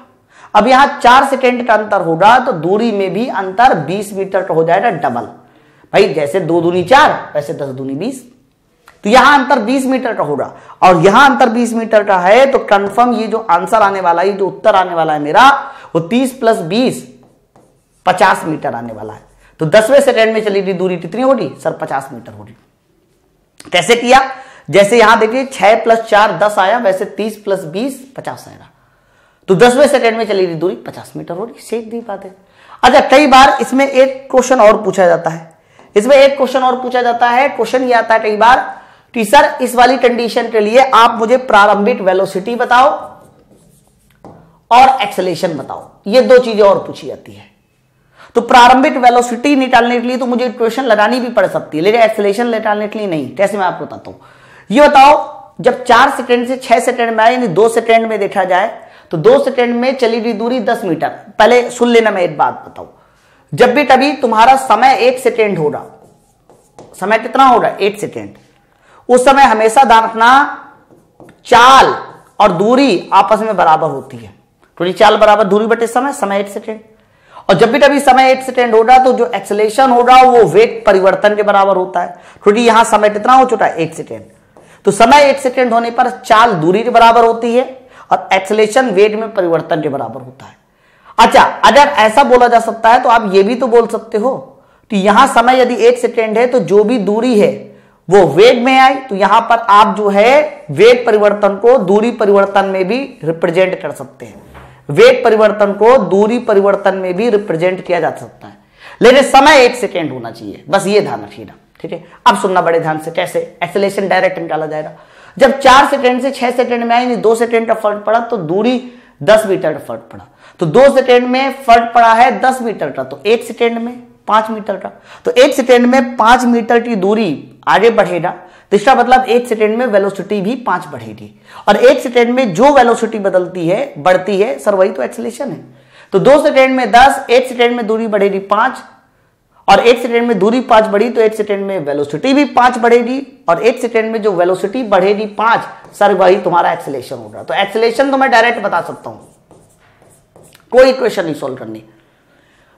अब यहां 4 सेकंड का अंतर होगा तो दूरी में भी अंतर 20 मीटर का हो जाएगा, डबल। भाई जैसे 2 दूनी 4 वैसे 10 दूनी 20, तो यहां अंतर 20 मीटर का होगा। और यहां अंतर 20 मीटर का है तो कंफर्म ये जो आंसर आने वाला है, जो उत्तर आने वाला है मेरा, वो 30 प्लस 20 50 मीटर आने वाला है। तो 10वें सेकंड में चली गई दूरी कितनी होगी सर? 50 मीटर होगी। कैसे किया? जैसे यहां देखिए 6 प्लस 4 10 आया, वैसे 30 प्लस 20 50 आएगा। तो 10वें सेकंड में चली गई दूरी 50 मीटर होगी। सीधी बात है। अच्छा, कई बार इसमें एक क्वेश्चन और पूछा जाता है, इसमें एक क्वेश्चन और पूछा जाता है। क्वेश्चन ये आता है कई बार कि सर इस वाली कंडीशन के लिए आप मुझे प्रारंभिक वेलोसिटी बताओ और एक्सेलेरेशन बताओ। ये 2 चीजें और पूछी जाती है। तो प्रारंभिक वेलोसिटी निकालने के लिए तो मुझे इक्वेशन लगानी भी पड़ सकती है, लेकिन एक्सेलेरेशन निकालने के लिए नहीं। कैसे मैं आपको बताता हूं। ये बताओ, जब 4 सेकंड से 6 सेकंड में आए, यानी 2 सेकंड में देखा जाए तो 2 सेकंड में चली गई दूरी 10 मीटर। पहले सुन लेना, मैं एक बात बताऊं, जब भी कभी तुम्हारा समय 1 सेकंड होगा, समय कितना होगा? 1 सेकंड, उस समय हमेशा ध्यान रखना चाल और दूरी आपस में बराबर होती है। तो चाल बराबर दूरी बटे समय, समय 1 सेकंड। और जब भी कभी समय 1 सेकंड होगा तो जो एक्सेलेरेशन होगा वो वेग परिवर्तन के बराबर होता है, क्योंकि यहां समय कितना हो चुका है? 1 सेकंड। तो समय 1 सेकंड होने पर चाल दूरी के बराबर होती है और एक्सेलेरेशन वेग में परिवर्तन के बराबर होता है। अच्छा, अगर ऐसा बोला जा सकता है तो आप ये भी तो बोल सकते हो कि यहां समय यदि 1 सेकंड है तो जो भी दूरी है वो वेग में आई, तो यहां पर आप जो है वेग परिवर्तन को दूरी परिवर्तन में भी रिप्रेजेंट कर सकते हैं। वेग परिवर्तन को दूरी परिवर्तन में भी रिप्रेजेंट किया जा सकता है, लेकिन समय 1 सेकंड होना चाहिए, बस ये ध्यान रखिएगा। ठीक है, अब सुनना बड़े ध्यान से। कैसे एक्सेलेरेशन डायरेक्ट निकाला जाएगा? जब 4 सेकंड से 6 सेकंड में आई, 2 सेकंड का फर्क पड़ा तो दूरी 10 मीटर का फर्क पड़ा। तो 2 सेकंड में फर्क पड़ा है 10 मीटर का, तो 1 सेकंड में 5 मीटर का। तो 1 सेकंड में 5 मीटर की दूरी आगे बढ़ेगा, तो इसका मतलब 1 सेकंड में वेलोसिटी भी 5 बढ़ेगी। और 1 सेकंड में जो वेलोसिटी बदलती है, बढ़ती है सर, वही तो एक्सेलेरेशन है। तो 2 सेकंड में 10, 1 सेकंड में दूरी बढ़ेगी 5, और 1 सेकंड में दूरी 5 बढ़ी तो 1 सेकंड में वेलोसिटी भी 5 बढ़ेगी, और 1 सेकंड में जो वेलोसिटी बढ़ेगी 5 सर, वही तुम्हारा एक्सेलेरेशन होगा। तो एक्सेलेरेशन तो मैं डायरेक्ट बता सकता हूं, कोई इक्वेशन नहीं सॉल्व करनी।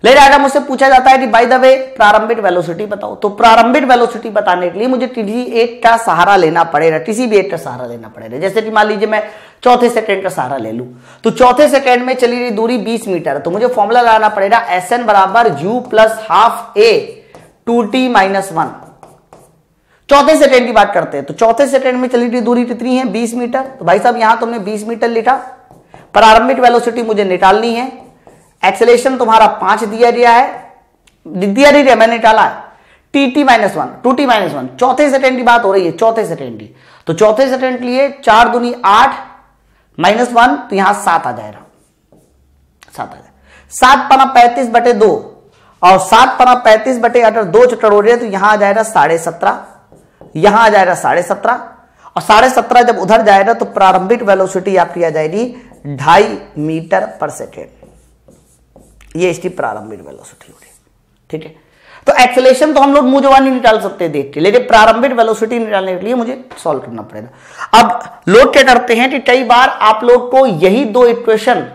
लेकिन अगर मुझसे पूछा जाता है कि बाय द वे प्रारंभिक वेलोसिटी बताओ, तो प्रारंभिक वेलोसिटी बताने के लिए मुझे किसी एक का सहारा लेना पड़ेगा, किसी भी एक का सहारा लेना पड़ेगा। जैसे कि मान लीजिए मैं चौथे सेकंड का सहारा ले लूं, तो चौथे सेकंड में चली गई दूरी 20 मीटर है, तो मुझे फॉर्मूला लगाना पड़ेगा Sn बराबर u plus half a 2t minus 1। चौथे सेकंड की बात करते हैं, तो चौथे सेकंड में चली गई दूरी कितनी है? 20 मीटर। तो भाई साहब यहां तुमने 20 मीटर लिखा, प्रारंभिक वेलोसिटी मुझे निकालनी है, एक्सेलेरेशन तुम्हारा 5 दिया गया है, दिया नहीं दिया मैंने निकाला है, टी माइनस 1, 2t माइनस 1। चौथे सेकंड की बात हो रही है, चौथे सेकंड की। तो चौथे सेकंड के लिए 4 दूनी 8 माइनस 1, तो यहां 7 आ जाएगा, 7 आ जाएगा। 7 पना 35 बटे 2, और 7 पना 35 बटे अगर 2 चक्कर हो रहे तो यहां आ जाएगा 17.5, यहां आ जाएगा 17.5, और 17.5 जब उधर जाएगा तो प्रारंभिक वेलोसिटी आपकी आ जाएगी 2.5 मीटर पर सेकेंड। ये इसकी प्रारंभिक वेलोसिटी हो रही है। ठीक है, तो एक्सेलेरेशन तो हम लोग मुंह जवानी निकाल सकते हैं देख के, लेकिन प्रारंभिक वेलोसिटी निकालने के लिए मुझे सॉल्व करना पड़ेगा। अब लोग क्या करते हैं कि कई बार आप लोग को यही 2 इक्वेशन,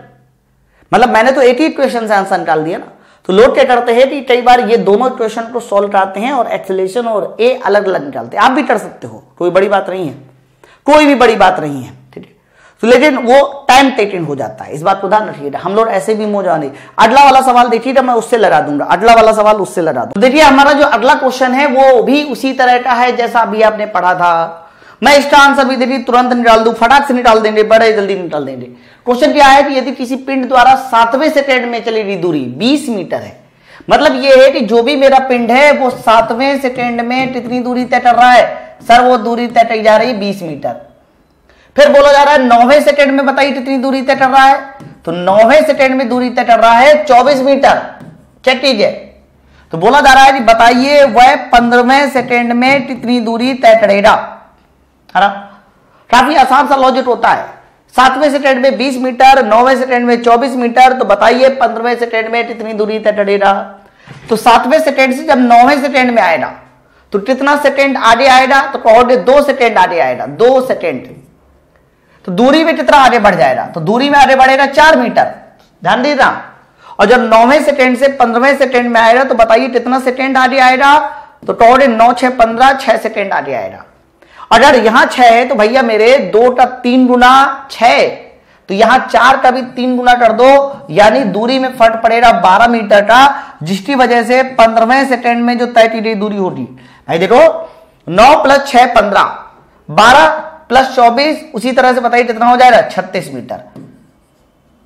मतलब मैंने तो एक ही इक्वेशन से आंसर निकाल दिया ना, तो लोग क्या करते हैं कि कई बार ये दोनों इक्वेशन को सॉल्व करते हैं और एक्सेलेरेशन और ए अलग अलग निकालते हैं। आप भी कर सकते हो, कोई बड़ी बात नहीं है, कोई भी बड़ी बात नहीं है। ठीक है, तो लेकिन वो टाइम टेकिंग हो जाता है, इस बात को ध्यान रखिएगा। हम लोग ऐसे भी मौजा नहीं। अगला वाला सवाल देखिएगा, मैं उससे लगा दूंगा, अगला वाला सवाल उससे लगा दूंगा। देखिए हमारा जो अगला क्वेश्चन है वो भी उसी तरह का है जैसा अभी आपने पढ़ा था। मैं इसका आंसर भी देखिए तुरंत निकाल दूं, फटाक से निकाल देंगे, बड़े जल्दी निकाल देंगे। क्वेश्चन क्या है कि यदि किसी पिंड द्वारा 7वें सेकंड में चली गई दूरी 20 मीटर है, मतलब ये है कि जो भी मेरा पिंड है वो 7वें सेकेंड में कितनी दूरी तय कर रहा है सर, वो दूरी तय की जा रही है 20 मीटर। फिर बोला जा रहा है 9वें सेकेंड में बताइए कितनी दूरी तय कर रहा है, तो 9वें सेकेंड में दूरी तय कर रहा है 24 मीटर। चेक कीजिए, तो बोला जा रहा है कि बताइए वह 15वें सेकेंड में कितनी दूरी तय करेगा, है ना। काफी आसान सा लॉजिक होता है। 7वें सेकेंड में 20 मीटर, 9वें सेकेंड में 24 मीटर, तो बताइए 15वें सेकेंड में कितनी दूरी तय करेगा। तो 7वें सेकेंड से जब 9वें सेकेंड में आएगा तो कितना सेकेंड आगे आएगा, तो कहोगे 2 सेकेंड आगे आएगा, 2 सेकेंड। तो दूरी में कितना आगे बढ़ जाएगा, तो दूरी में आगे बढ़ेगा 4 मीटर, ध्यान दीजिए। और जब 9वें सेकेंड से 15वें सेकेंड में आएगा तो बताइए कितना सेकेंड आगे आएगा, तो कहोगे 9 6 15, 6 सेकेंड आगे आएगा। अगर यहां 6 है तो भैया मेरे 2 का 3 गुना 6, तो यहां 4 का भी 3 गुना कर दो, यानी दूरी में फर्क पड़ेगा 12 मीटर का, जिसकी वजह से 15वें सेकेंड में जो तय की गई दूरी होगी, भाई देखो 9 + 6 15, 12 + 24, उसी तरह से बताइए कितना हो जाएगा 36 मीटर।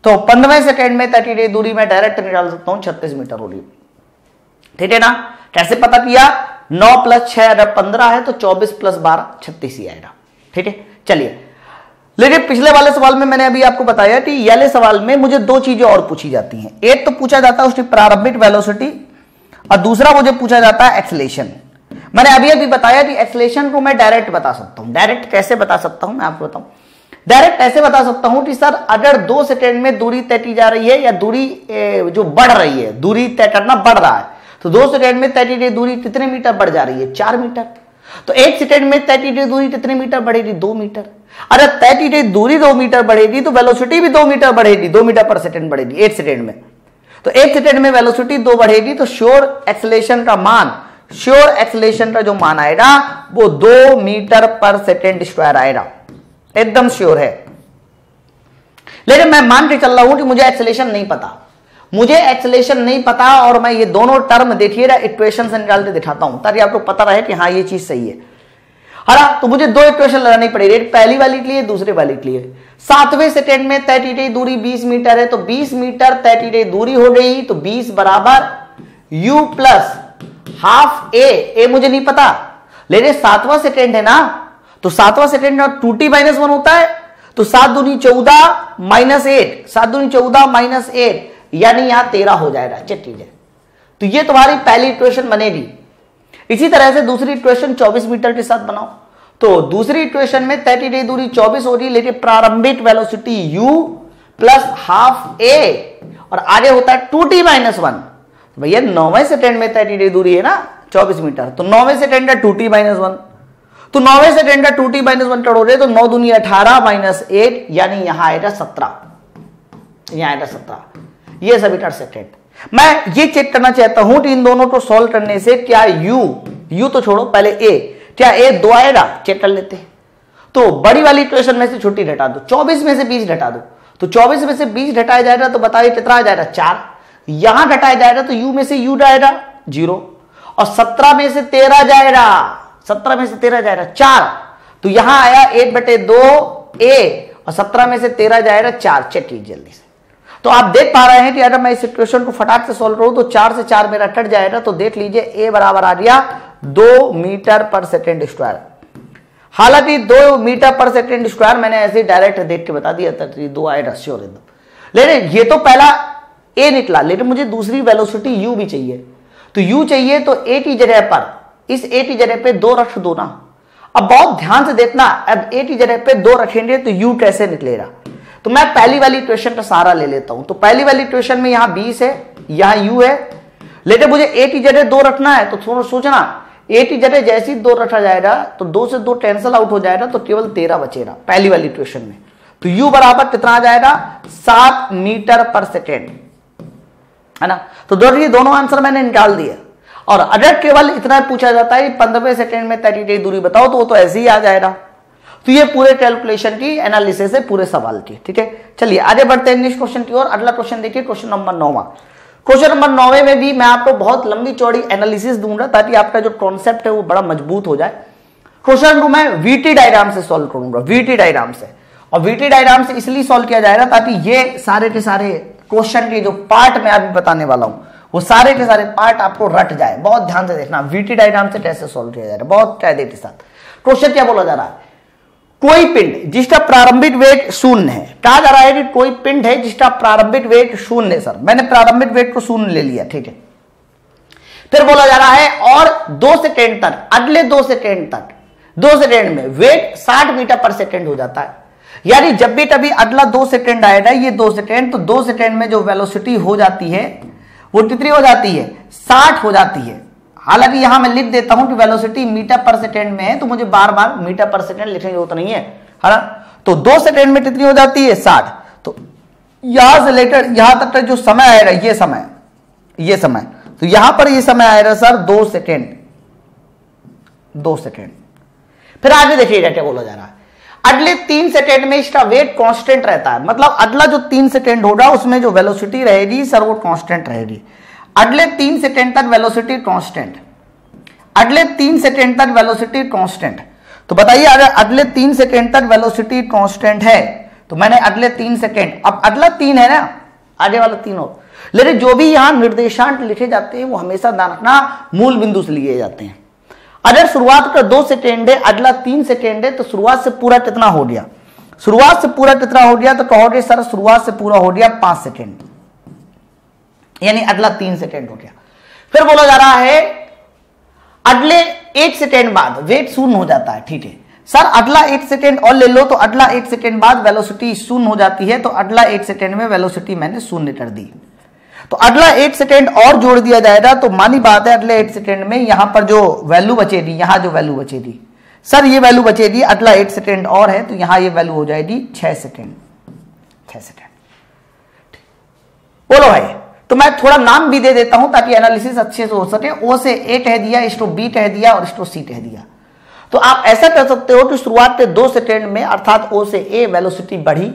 तो 15वें सेकेंड में तय की गई दूरी में डायरेक्ट निकाल सकता हूं 36 मीटर होगी, ठीक है ना। कैसे पता किया, 9 + 6 अगर 15 है तो 24 + 12 36 ही आएगा, ठीक है। चलिए, लेकिन पिछले वाले सवाल में मैंने अभी आपको बताया कि ये वाले सवाल में मुझे 2 चीजें और पूछी जाती हैं। एक तो पूछा जाता है उसकी प्रारंभिक वेलोसिटी, और दूसरा मुझे पूछा जाता है एक्सेलेरेशन। मैंने अभी बताया कि एक्सेलेरेशन को मैं डायरेक्ट बता सकता हूं। डायरेक्ट कैसे बता सकता हूं मैं आपको बताऊं। डायरेक्ट ऐसे बता सकता हूं कि सर अगर 2 सेकेंड में दूरी तय की जा रही है, या दूरी जो बढ़ रही है, दूरी तय करना बढ़ रहा है, तो 2 सेकेंड में तय की गई दूरी कितने मीटर बढ़ जा रही है, 4 मीटर। तो 1 सेकेंड में तय की गई दूरी कितने मीटर बढ़ेगी, 2 मीटर। अगर तय की गई दूरी 2 मीटर बढ़ेगी तो वेलोसिटी भी 2 मीटर बढ़ेगी, 2 मीटर पर सेकेंड बढ़ेगी 1 सेकेंड में। तो 1 सेकेंड में वेलोसिटी 2 बढ़ेगी, तो श्योर एक्सेलेरेशन का मान, श्योर एक्सेलेरेशन का जो मान आएगा वो 2 मीटर पर सेकेंड स्क्वायर आएगा, एकदम श्योर है। लेकिन मैं मान के चल रहा हूं कि मुझे एक्सेलेरेशन नहीं पता, मुझे एक्सेलेरेशन नहीं पता, और मैं ये दोनों टर्म देखिएगा इक्वेशन से निकाल के दिखाता हूं ताकि आपको पता रहे कि हाँ ये चीज सही है। तो मुझे 2 इक्वेशन लगानी पड़ेगी, एक पहली वाली के लिए, दूसरे वाली के लिए। 7वें सेकेंड में तय की गई दूरी 20 मीटर है, तो 20 मीटर तय की गई दूरी हो गई, तो 20 बराबर u + ½ a मुझे नहीं पता, लेकिन 7वां सेकेंड है ना, तो 7वां सेकेंड 2t - 1 होता है, तो 7 दूनी 14 - 8, 7 दूनी 14 - 8, यानी यहां 13 हो जाएगा। चेक कीजिए, तो ये तुम्हारी पहली इक्वेशन बनेगी। इसी तरह से दूसरी इक्वेशन 24 मीटर के साथ बनाओ, तो दूसरी इक्वेशन में तय की गई दूरी 24 होगी, लेकिन प्रारंभिक वेलोसिटी u + ½ a, और आगे होता है 2t - 1। भैया 9वें सेकेंड में तय की गई दूरी है ना 24 मीटर, तो 9वें सेकेंड का 2t - 1, तो 9वें सेकेंड का 2t - 1 करोगे तो 9 दूनी 18 - 8, यानी यहां आएगा 17, यहां आएगा 17। ये सब मीटर सेकेंड। मैं ये चेक करना चाहता हूं कि इन दोनों को सॉल्व करने से क्या u तो छोड़ो, पहले a, क्या a 2 आएगा, चेक कर लेते हैं। तो बड़ी वाली इक्वेशन में से छोटी घटा दो, 24 में से 20 घटा दो, तो 24 में से 20 घटाया जाएगा तो बताइए कितना आ जाएगा, 4। यहां घटाया जाएगा तो u में से u जाएगा 0, और 17 में से 13 जाएगा, 17 में से 13 जाएगा 4, तो यहां आया 1/2 a, और 17 में से 13 जाएगा 4। चेक कीजिए जल्दी से। तो आप देख पा रहे हैं कि अगर मैं इस इक्वेशन को फटाक से सॉल्व करूं तो 4 से 4 मेरा कट जाएगा, तो देख लीजिए a बराबर आ गया 2 मीटर पर सेकेंड स्क्वायर। हालांकि 2 मीटर पर सेकेंड स्क्वायर मैंने ऐसे डायरेक्ट देख के बता दिया था, 2 आएगा श्योर एकदम। लेकिन ये तो पहला a निकला, लेकिन मुझे दूसरी वेलोसिटी u भी चाहिए, तो u चाहिए तो a की जगह पर, इस a की जगह पे 2 रख दो ना। अब बहुत ध्यान से देखना, अब a की जगह पे 2 रखेंगे तो u कैसे निकलेगा। तो मैं पहली वाली इक्वेशन का सहारा ले लेता हूं, तो पहली वाली इक्वेशन में यहां 20 है, यहां u है, लेकिन मुझे a की जगह 2 रखना है, तो थोड़ा सोचना, a की जगह जैसे ही 2 रखा जाएगा तो 2 से 2 कैंसिल आउट हो जाएगा, तो केवल 13 बचेगा पहली वाली इक्वेशन में। तो u बराबर कितना आ जाएगा, 7 मीटर पर सेकेंड, है ना। तो दोनों आंसर मैंने निकाल दिए। और अगर केवल इतना पूछा जाता है 15वें सेकेंड में तय की गई दूरी बताओ, तो वो तो ऐसे ही आ जाएगा। तो ये पूरे कैलकुलेशन की एनालिसिस है पूरे सवाल की, ठीक है। चलिए आगे बढ़ते हैं नेक्स्ट क्वेश्चन की ओर। अगला क्वेश्चन देखिए, क्वेश्चन नंबर 9। क्वेश्चन नंबर 9 में भी मैं आपको बहुत लंबी चौड़ी एनालिसिस दूंगा ताकि आपका जो कॉन्सेप्ट है वो बड़ा मजबूत हो जाए। क्वेश्चन को मैं वीटी डायग्राम से सॉल्व करूंगा, वीटी डायग्राम से। और वीटी डायग्राम से इसलिए सॉल्व किया जाएगा ताकि ये सारे के सारे क्वेश्चन के जो पार्ट मैं अभी बताने वाला हूं वो सारे के सारे पार्ट आपको रट जाए। बहुत ध्यान से देखना, वीटी डायग्राम से कैसे सॉल्व किया जा रहा है, बहुत कायदे के साथ। क्वेश्चन क्या बोला जा रहा है, कोई पिंड जिसका प्रारंभिक वेग शून्य है, कहा जा रहा है कि कोई पिंड है जिसका प्रारंभिक वेग शून्य है। सर मैंने प्रारंभिक वेग को शून्य ले लिया, ठीक है। फिर बोला जा रहा है और 2 सेकेंड तक, अगले 2 सेकेंड तक, 2 सेकेंड में वेग 60 मीटर पर सेकेंड हो जाता है। यानी जब भी कभी अगला 2 सेकेंड आएगा, ये 2 सेकेंड, तो 2 सेकेंड में जो वेलोसिटी हो जाती है वो कितनी हो जाती है, 60 हो जाती है। हालांकि यहां मैं लिख देता हूं कि वेलोसिटी मीटर पर सेकेंड में है, तो मुझे बार बार मीटर पर सेकेंड लिखने की जरूरत नहीं है ना। तो 2 सेकेंड में कितनी हो जाती है, 60। तो यहां से लेकर यहां तक का जो समय आएगा, ये समय, तो यहां पर ये समय आएगा सर 2 सेकेंड, 2 सेकेंड। फिर आगे देखिएगा क्या बोला जा रहा है, अगले 3 सेकेंड में इसका वेट कांस्टेंट रहता है। मतलब अगला जो 3 सेकेंड होगा उसमें जो वेलोसिटी रहेगी सर वो कांस्टेंट रहेगी। अगले 3 सेकेंड तक वेलोसिटी कांस्टेंट, अगले 3 सेकेंड तक वेलोसिटी कांस्टेंट। तो बताइए अगर अगले 3 सेकेंड तक वेलोसिटी कांस्टेंट है, तो मैंने अगले 3 सेकेंड, अब अगला 3 है ना, आगे वाला 3 हो, लेकिन जो भी यहां निर्देशांक लिखे जाते हैं वो हमेशा ध्यान रखना मूल बिंदु से लिए जाते हैं। अगर शुरुआत का 2 सेकेंड है, अगला 3 सेकेंड है, तो शुरुआत से पूरा कितना हो गया, शुरुआत से पूरा कितना हो गया, तो कहोगे सर शुरुआत से पूरा हो गया 5 सेकेंड, यानी अगला 3 सेकेंड हो गया। फिर बोला जा रहा है अगले 1 सेकेंड बाद वेट शून्य हो जाता है, ठीक है सर। अगला 1 सेकेंड और ले लो, तो अगला 1 सेकेंड बाद वेलोसिटी शून्य हो जाती है, तो अगला 1 सेकेंड में वेलोसिटी मैंने शून्य कर दी। तो अगला 1 सेकेंड और जोड़ दिया जाएगा, तो मानी बात है अगले 1 सेकेंड में यहां पर जो वैल्यू बचेगी, यहां जो वैल्यू बचेगी सर, ये वैल्यू बचेगी, अगला 1 सेकेंड और है, तो यहां ये वैल्यू हो जाएगी 6 सेकेंड, 6 सेकेंड। बोलो भाई, तो मैं थोड़ा नाम भी दे देता हूं ताकि एनालिसिस अच्छे से हो सके। ओ से ए कह दिया, इसको बी कह दिया और इसको सी कह दिया। तो आप ऐसा कर सकते हो कि शुरुआत के 2 सेकेंड में अर्थात ओ से ए वेलोसिटी बढ़ी,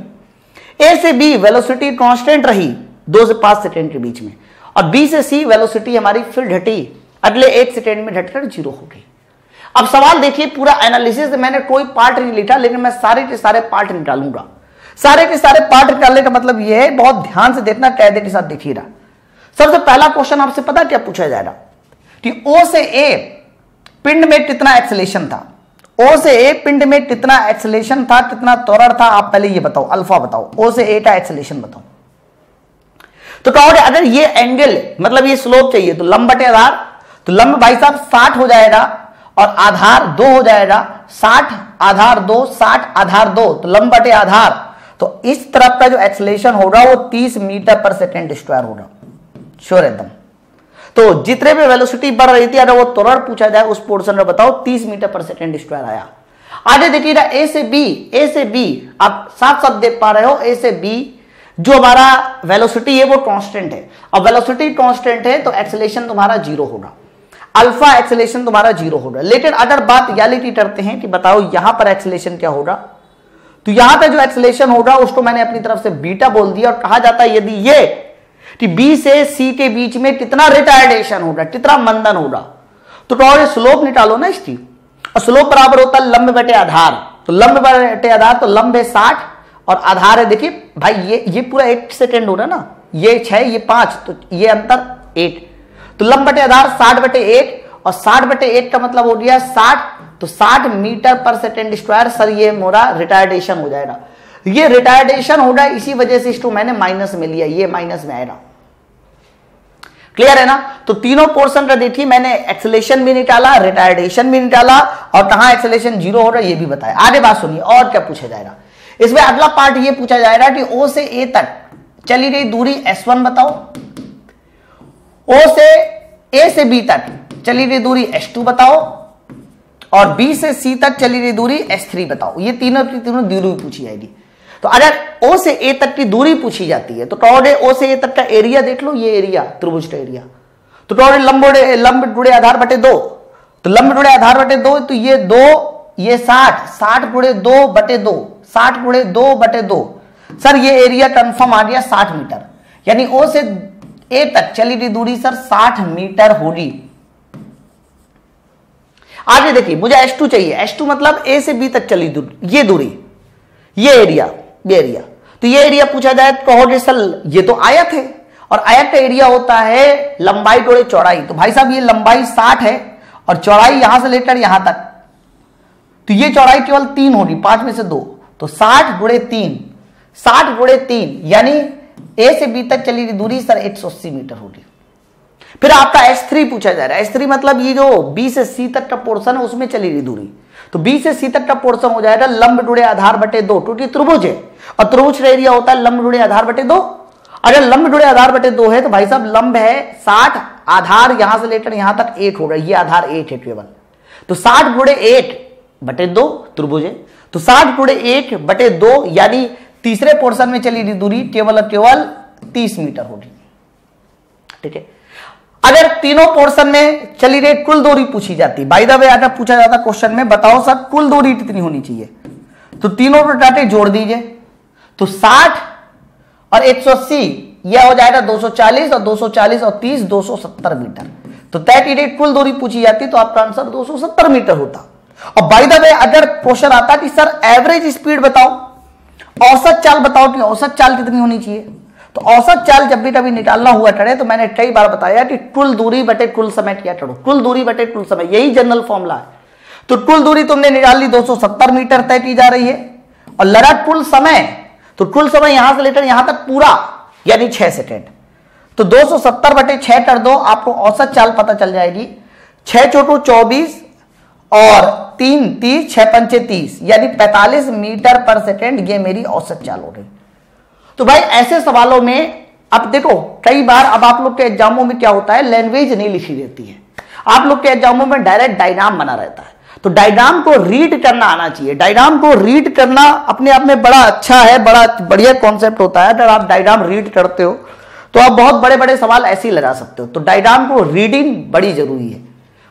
ए से बी वेलोसिटी कांस्टेंट रही 2 से 5 सेकेंड के बीच में, और बी से सी वेलोसिटी हमारी फिर घटी, अगले 1 सेकेंड में घटकर 0 हो गई। अब सवाल देखिए, पूरा एनालिसिस मैंने कोई पार्ट नहीं लिखा, लेकिन मैं सारे के सारे पार्ट निकालूंगा। सारे के सारे पार्ट निकालने का मतलब यह है, बहुत ध्यान से देखना, कायदे के साथ देखिएगा। सबसे पहला क्वेश्चन आपसे पता क्या पूछा जाएगा कि ओ से ए पिंड में कितना एक्सेलेरेशन था, ओ से ए पिंड में कितना एक्सेलेरेशन था, कितना त्वरण था। आप पहले ये बताओ, अल्फा बताओ, ओ से ए का एक्सेलेरेशन बताओ। तो कहोगे अगर ये एंगल मतलब ये स्लोप चाहिए, तो लंब बटे आधार, तो लंब भाई साहब 60 हो जाएगा और आधार 2 हो जाएगा, 60 आधार 2, 60 आधार 2, तो लंब बटे आधार। तो इस तरफ का जो एक्सेलेरेशन होगा वो 30 मीटर पर सेकेंड स्क्वायर होगा, श्योर एकदम। तो जितने भी वेलोसिटी बढ़ रही थी, अगर वो त्वरण पूछा जाए उस पोर्शन में बताओ 30 मीटर पर सेकेंड स्क्वायर आया। आगे देखिएगा ए से बी, आप साफ साफ देख पा रहे हो, ए से बी जो हमारा वेलोसिटी है वो कांस्टेंट है, और वेलोसिटी कांस्टेंट है तो एक्सेलेरेशन तुम्हारा 0 होगा, अल्फा एक्सेलेरेशन तुम्हारा 0 होगा। लेकिन अगर बात रियलिटी करते हैं कि बताओ यहां पर एक्सेलेरेशन क्या होगा, तो यहां पर जो एक्सेलेरेशन होगा उसको मैंने अपनी तरफ से बीटा बोल दिया, और कहा जाता है यदि ये कि बी से सी के बीच में कितना रिटार्डेशन होगा, कितना मंदन होगा, तो कहोगे स्लोप निकालो ना इसकी, और स्लोप बराबर होता है लंब बटे आधार। तो लंब बटे आधार, तो लंब है 60 और आधार है, देखिए भाई ये पूरा 1 सेकेंड हो रहा ना, ये 6 ये 5, तो ये अंतर 1, तो लंब बटे आधार 60 बटे 1, और 60 बटे 1 का मतलब हो गया 60, तो 60 मीटर पर सेकेंड स्क्वायर। सर ये मोरा रिटार्डेशन हो जाएगा, ये रिटार्डेशन होगा, इसी वजह से इसको मैंने माइनस में लिया, ये माइनस में आएगा। क्लियर है ना। तो तीनों पोर्शन का देखिए मैंने एक्सेलेरेशन भी निकाला, रिटार्डेशन भी निकाला, और कहां एक्सेलेरेशन 0 हो रहा है ये भी बताया। आगे बात सुनिए और क्या पूछा जाएगा इसमें। अगला पार्ट ये पूछा जाएगा कि ओ से ए तक चली गई दूरी S1 बताओ, ओ से ए से बी तक चली गई दूरी S2 बताओ, और बी से सी तक चली गई दूरी S3 बताओ। ये तीनों की तीनों दूरी पूछी जाएगी। तो अगर ओ से ए तक की दूरी पूछी जाती है, तो कहोगे ओ से ए तक का एरिया देख लो, ये एरिया त्रिभुज का एरिया, तो कहोगे लंब गुणे आधार बटे 2, तो लंब गुणे आधार बटे 2, तो ये 2 ये 60 गुणे 2 बटे 2, 60 गुणे 2 बटे 2। सर ये एरिया कंफर्म आ गया 60 मीटर, यानी ओ से ए तक चली गई दूरी सर 60 मीटर होगी। आगे देखिए मुझे S2 चाहिए, S2 मतलब ए से बी तक चली ये दूरी, ये एरिया, तो ये एरिया पूछा जाए तो कहोगे सर ये तो आयत है, और आयत एरिया होता है लंबाई जोड़े चौड़ाई। तो भाई साहब ये लंबाई 60 है और चौड़ाई यहां से लेकर यहां तक, तो ये चौड़ाई केवल 3 होगी, 5 में से 2, तो 60 गुणे 3, 60 गुणे 3 यानी ए से बी तक चली दूरी सर 180 मीटर होगी। फिर आपका S3 पूछा जा रहा है। S3 मतलब ये जो B से C तक का पोर्शन है उसमें चली दूरी, तो B से C तक का पोर्शन हो जाएगा लंब जुड़े आधार बटे 2, क्योंकि त्रिभुज है और त्रिभुज का एरिया होता है लंब जुड़े आधार बटे 2। अगर लंब जुड़े आधार बटे 2 है तो भाई साहब लंब है 60, आधार यहां से लेकर यहां तक 8 होगा, ये आधार 8 है केवल, तो 60 गुणे 8 बटे 2 त्रिभुज है, तो 60 गुणे 8 बटे 2 यानी तीसरे पोर्शन में चली दूरी केवल और केवल 30 मीटर होगी। ठीक है, अगर तीनों पोर्शन में चली रही कुल दूरी पूछी जाती, बाय द वे अगर पूछा जाता क्वेश्चन में बताओ सर कुल दूरी कितनी होनी चाहिए, तो तीनों डाटे जोड़ दीजिए, तो 60 और 180 यह हो जाएगा 240 और 240 और 30 270 मीटर। तो दैट इट कुल दूरी पूछी जाती तो आपका आंसर 270 मीटर होता। और बाय द वे अगर क्वेश्चन आता कि सर एवरेज स्पीड बताओ, औसत चाल बताओ कि औसत चाल कितनी होनी चाहिए, तो औसत चाल जब भी कभी निकालना हुआ टड़े तो मैंने कई बार बताया कि कुल दूरी बटे कुल समय किया टड़ो, कुल दूरी बटे कुल समय, यही जनरल फॉर्मूला है। तो कुल दूरी तुमने निकाल ली 270 मीटर तय की जा रही है, और लड़ा कुल समय, तो कुल समय यहां से लेकर यहां तक पूरा यानी 6 सेकेंड, तो 270 बटे 6 कर दो, आपको औसत चाल पता चल जाएगी। 6 चौटू 24 और 3 30, 6 पंचे 30 यानी 45 मीटर पर सेकेंड, ये मेरी औसत चाल हो गई। तो भाई ऐसे सवालों में अब देखो कई बार अब आप लोग के एग्जामों में क्या होता है, लैंग्वेज नहीं लिखी रहती है, आप लोग के एग्जामों में डायरेक्ट डायग्राम बना रहता है, तो डायग्राम को रीड करना आना चाहिए। डायग्राम को रीड करना अपने आप में बड़ा अच्छा है, बड़ा बढ़िया कॉन्सेप्ट होता है। अगर आप डायग्राम रीड करते हो तो आप बहुत बड़े बड़े सवाल ऐसे ही लगा सकते हो, तो डायग्राम को रीडिंग बड़ी जरूरी है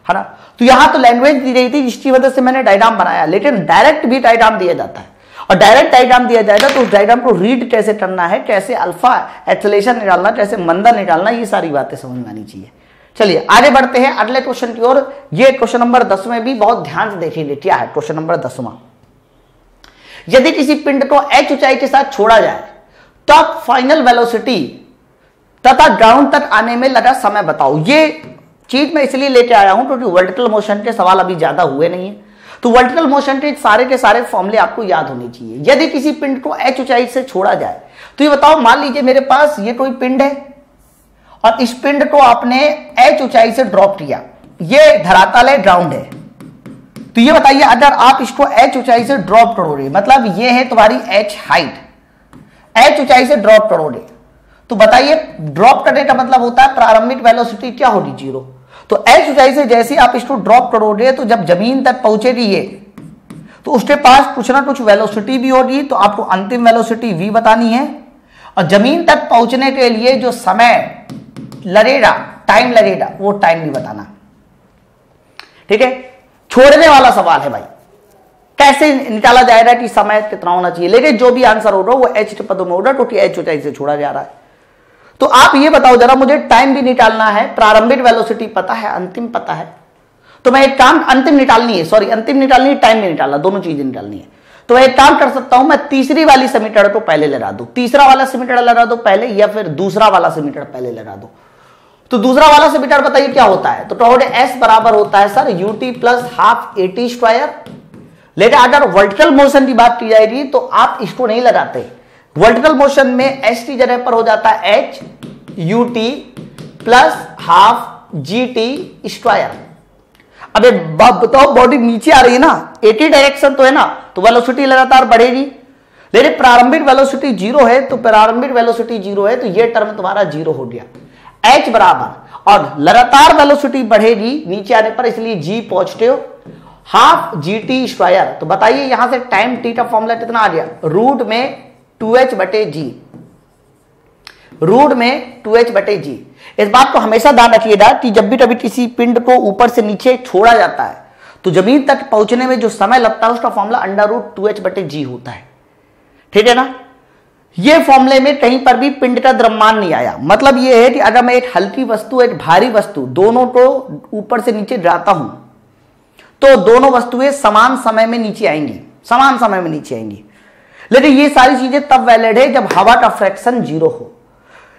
ना। तो यहां तो लैंग्वेज दी रही थी जिसकी वजह से मैंने डायग्राम बनाया, लेकिन डायरेक्ट भी डायग्राम दिया जाता है, और डायरेक्ट डायग्राम दिया जाएगा तो उस डायग्राम को रीड कैसे करना है, कैसे अल्फा एक्सेलेरेशन निकालना, कैसे मंदा निकालना, ये सारी बातें समझ में आनी चाहिए। चलिए आगे बढ़ते हैं अगले क्वेश्चन की ओर। ये क्वेश्चन नंबर 10 में भी बहुत ध्यान से देखेंगे क्या है। क्वेश्चन नंबर 10वां, यदि किसी पिंड को h ऊंचाई के साथ छोड़ा जाए तो आप फाइनल वेलोसिटी तथा ग्राउंड तक आने में लगा समय बताओ। ये चीज मैं इसलिए लेके आया हूं क्योंकि वर्टिकल मोशन के सवाल अभी ज्यादा हुए नहीं है, तो वर्टिकल मोशन के सारे फॉर्मूले आपको याद होने चाहिए। यदि किसी पिंड को h ऊंचाई से छोड़ा जाए तो ये बताओ, मान लीजिए मेरे पास ये कोई पिंड है और इस पिंड को आपने h ऊंचाई से ड्रॉप किया, ये धरातल है, ग्राउंड है, तो ये बताइए अगर आप इसको h ऊंचाई से ड्रॉप करोगे, मतलब ये है तुम्हारी h हाइट, h ऊंचाई से ड्रॉप करोगे, तो बताइए ड्रॉप करने का मतलब होता है प्रारंभिक वेलोसिटी क्या होगी, 0। तो h ऊंचाई से जैसे आप इसको ड्रॉप करोगे तो जब जमीन तक पहुंचेगी ये, तो उसके पास कुछ ना कुछ वेलोसिटी भी होगी, तो आपको अंतिम वेलोसिटी v बतानी है, और जमीन तक पहुंचने के लिए जो समय लगेगा, टाइम लगेगा, वो टाइम भी बताना। ठीक है, छोड़ने वाला सवाल है भाई, कैसे निकाला जाएगा कि समय कितना होना चाहिए, लेकिन जो भी आंसर होगा वो h के पदों में होगा क्योंकि h ऊंचाई से छोड़ा जा रहा है। तो आप ये बताओ जरा, मुझे टाइम भी निकालना है, प्रारंभिक वेलोसिटी पता है, अंतिम पता है, तो मैं एक काम, अंतिम निकालनी है, सॉरी अंतिम निकालनी है, टाइम भी निकालना, दोनों चीजें निकालनी है। तो मैं एक काम कर सकता हूं, मैं तीसरी वाली समीकरण को पहले लगा दूं, तीसरा वाला समीकरण लगा दो पहले, या फिर दूसरा वाला समीकरण पहले लगा दो। तो दूसरा वाला समीकरण बताइए क्या होता है, तो टोटल s बराबर होता है sir ut plus half at square. लेकिन अगर वर्टिकल मोशन की बात की जाएगी तो आप इसको नहीं लगाते, वर्टिकल मोशन में s की जगह पर हो जाता है h ut plus half gt square. अबे बताओ, बॉडी नीचे आ रही है ना, 80 डायरेक्शन तो है ना, तो वेलोसिटी लगातार बढ़ेगी, लेकिन प्रारंभिक वेलोसिटी 0 है, तो प्रारंभिक वेलोसिटी 0 है तो ये टर्म तुम्हारा 0 हो गया, h बराबर, और लगातार वेलोसिटी बढ़ेगी नीचे आने पर, इसलिए g positive half gt square. तो बताइए यहां से टाइम t का फॉर्मूला कितना आ गया, रूट में 2h बटे g, रूट में 2h बटे g। इस बात को हमेशा ध्यान रखिएगा कि जब भी कभी किसी पिंड को ऊपर से नीचे छोड़ा जाता है तो जमीन तक पहुंचने में जो समय लगता है उसका फॉर्मूला अंडर रूट 2h बटे g होता है। ठीक है ना, ये फॉर्मूले में कहीं पर भी पिंड का द्रव्यमान नहीं आया, मतलब ये है कि अगर मैं एक हल्की वस्तु एक भारी वस्तु दोनों को ऊपर से नीचे गिराता हूं तो दोनों वस्तुएं समान समय में नीचे आएंगी, समान समय में नीचे आएंगी। लेकिन ये सारी चीजें तब वैलिड है जब हवा का फ्रैक्शन 0 हो,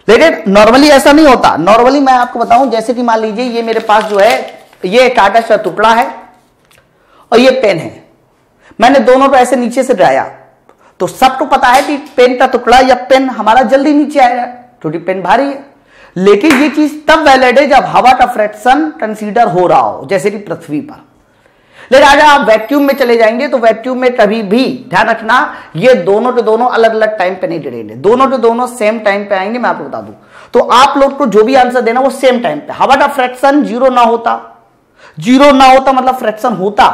लेकिन नॉर्मली ऐसा नहीं होता। नॉर्मली मैं आपको बताऊं, जैसे कि मान लीजिए ये मेरे पास जो है ये कागज का टुकड़ा है और ये पेन है, मैंने दोनों को ऐसे नीचे से गिराया तो सबको पता है कि पेन का टुकड़ा या पेन हमारा जल्दी नीचे आएगा क्योंकि पेन भारी है। लेकिन ये चीज तब वैलिड है जब हवा का फ्रैक्शन कंसीडर हो रहा हो, जैसे कि पृथ्वी पर। लेकिन अगर आप वैक्यूम में चले जाएंगे तो वैक्यूम में कभी भी ध्यान रखना ये दोनों के दोनों अलग अलग टाइम पे नहीं गिरेंगे, दोनों के दोनों सेम टाइम पे आएंगे। मैं आपको बता दूं तो आप लोग को जो भी आंसर देना वो सेम टाइम पे। हवा का फ्रैक्शन जीरो ना होता मतलब फ्रैक्शन होता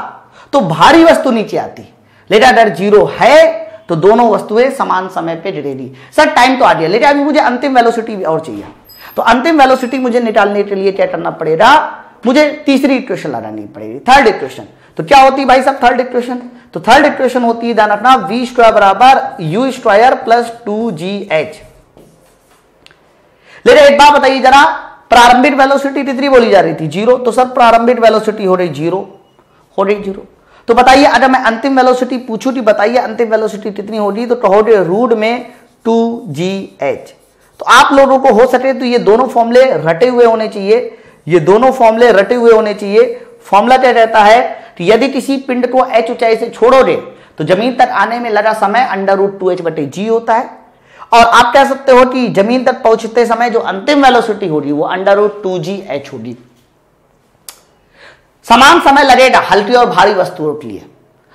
तो भारी वस्तु नीचे आती, लेकिन अगर जीरो है तो दोनों वस्तुएं समान समय पे गिरेगी। सर टाइम तो आ गया, लेकिन अभी मुझे अंतिम वेलोसिटी और चाहिए। तो अंतिम वेलोसिटी मुझे निकालने के लिए क्या करना पड़ेगा, मुझे तीसरी इक्वेशन लगानी पड़ेगी, थर्ड इक्वेशन। तो क्या होती है भाई साहब थर्ड इक्वेशन? तो थर्ड इक्वेशन होती है ध्यान रखना v स्क्वायर बराबर u स्क्वायर प्लस 2gh। लेकिन एक बात बताइए जरा, प्रारंभिक वेलोसिटी कितनी बोली जा रही थी? जीरो। तो सर प्रारंभिक वेलोसिटी हो रही जीरो। तो बताइए अगर मैं अंतिम वेलोसिटी पूछूं कि बताइए अंतिम वेलोसिटी कितनी होगी, तो कहोगे रूट में 2gh। तो आप लोगों को हो सके तो ये दोनों फॉर्मूले रटे हुए होने चाहिए, ये दोनों फॉर्मूले रटे हुए होने चाहिए। फॉर्मूला क्या कहता है कि यदि किसी पिंड को h ऊंचाई से छोड़ोगे तो जमीन तक आने में लगा समय √2h/g होता है, और आप कह सकते हो कि जमीन तक पहुंचते समय जो अंतिम वेलोसिटी होगी वो √2gh होगी। समान समय लगेगा हल्की और भारी वस्तुओं के लिए,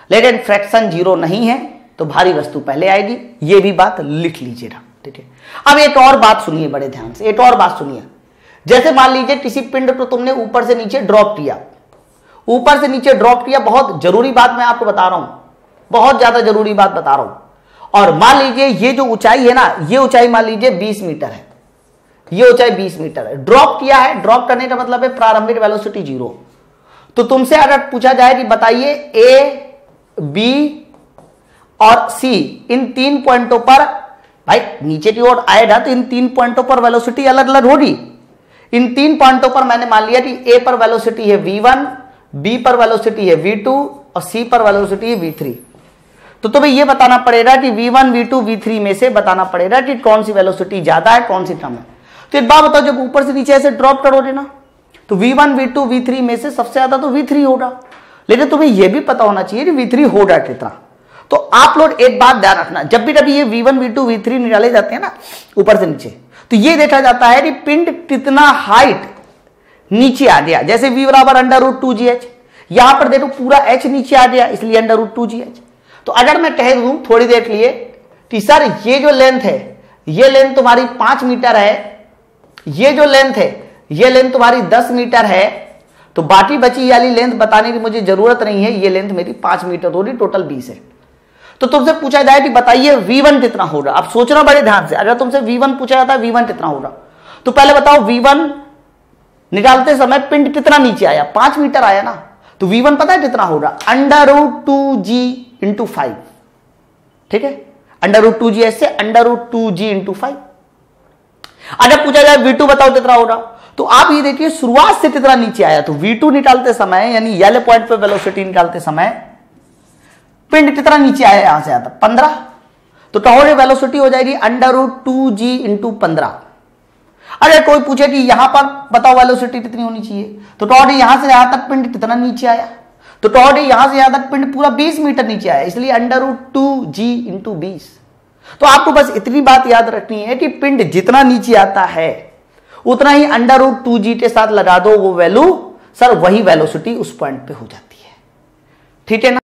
लेकिन फ्रैक्शन जीरो नहीं है तो भारी वस्तु पहले आएगी। ये भी बात लिख लीजिएगा, ठीक है। अब एक और बात सुनिए बड़े ध्यान से, एक और बात सुनिए। जैसे मान लीजिए किसी पिंड को तुमने ऊपर से नीचे ड्रॉप किया, ऊपर से नीचे ड्रॉप किया, बहुत जरूरी बात मैं आपको बता रहा हूं, बहुत ज्यादा जरूरी बात बता रहा हूं। और मान लीजिए ये जो ऊंचाई है ना, ये ऊंचाई मान लीजिए 20 मीटर है, ये ऊंचाई 20 मीटर है। ड्रॉप किया है, ड्रॉप करने का मतलब है प्रारंभिक वेलोसिटी जीरो। तो तुमसे अगर पूछा जाए कि बताइए ए, बी और सी इन 3 पॉइंटों पर, भाई नीचे की ओर आएगा तो इन 3 पॉइंटों पर वेलोसिटी अलग अलग होगी। इन 3 पॉइंटों पर मैंने मान लिया कि ए पर वेलोसिटी है v1, बी पर वेलोसिटी है v2 और सी पर वेलोसिटी है v3। तो तुम्हें यह बताना पड़ेगा कि v1, v2, v3 में से बताना पड़ेगा कि कौन सी वेलोसिटी ज्यादा है कौन सी कम है। तो एक बात बताओ, जब ऊपर से नीचे ऐसे ड्रॉप करोगे ना तो v1, v2, v3 में से सबसे ज्यादा तो v3 होगा, लेकिन तुम्हें यह भी पता होना चाहिए कि v3 होगा कितना। तो आप लोग एक बात ध्यान रखना, जब भी कभी ये v1, v2, v3 निकाले जाते हैं ना ऊपर से नीचे, तो ये देखा जाता है कि पिंड कितना हाइट नीचे आ गया। जैसे v बराबर √2gh, यहां पर देखो पूरा h नीचे आ गया इसलिए √2gh। तो अगर मैं कह दूं थोड़ी देर के लिए कि सर ये जो लेंथ है, ये लेंथ तुम्हारी 5 मीटर है, ये जो लेंथ है ये लेंथ तुम्हारी 10 मीटर है, तो बाकी बची वाली लेंथ बताने की मुझे जरूरत नहीं है, ये लेंथ मेरी 5 मीटर होगी, टोटल 20 है। तो तुमसे पूछा जाए कि बताइए v1 कितना होगा। अब सोचना बड़े ध्यान से, अगर तुमसे v1 पूछा जाता है v1 कितना होगा, तो पहले बताओ v1 निकालते समय पिंड कितना नीचे आया, 5 मीटर आया ना, तो v1 पता है कितना होगा √2g × 5, ठीक है, √2g से √2g × 5। अगर पूछा जाए v2 बताओ कितना होगा, तो आप ये देखिए शुरुआत से कितना नीचे आया। तो v2 निकालते समय यानी येलो पॉइंट पे वेलोसिटी निकालते समय पिंड कितना नीचे आया, यहां से आता 15, तो कहोगे वेलोसिटी हो जाएगी √2g × 15। अरे कोई पूछे कि यहां पर बताओ वेलोसिटी कितनी होनी चाहिए, तो कहोगे यहां से यहां तक पिंड कितना नीचे आया, तो कहोगे यहां से यहां तक पिंड पूरा 20 मीटर नीचे आया, इसलिए √2g × 20। तो आपको बस इतनी बात याद रखनी है कि पिंड जितना नीचे आता है उतना ही √2g के साथ लगा दो वो वैल्यू, सर वही वेलोसिटी उस पॉइंट पे हो जाती है, ठीक है ना।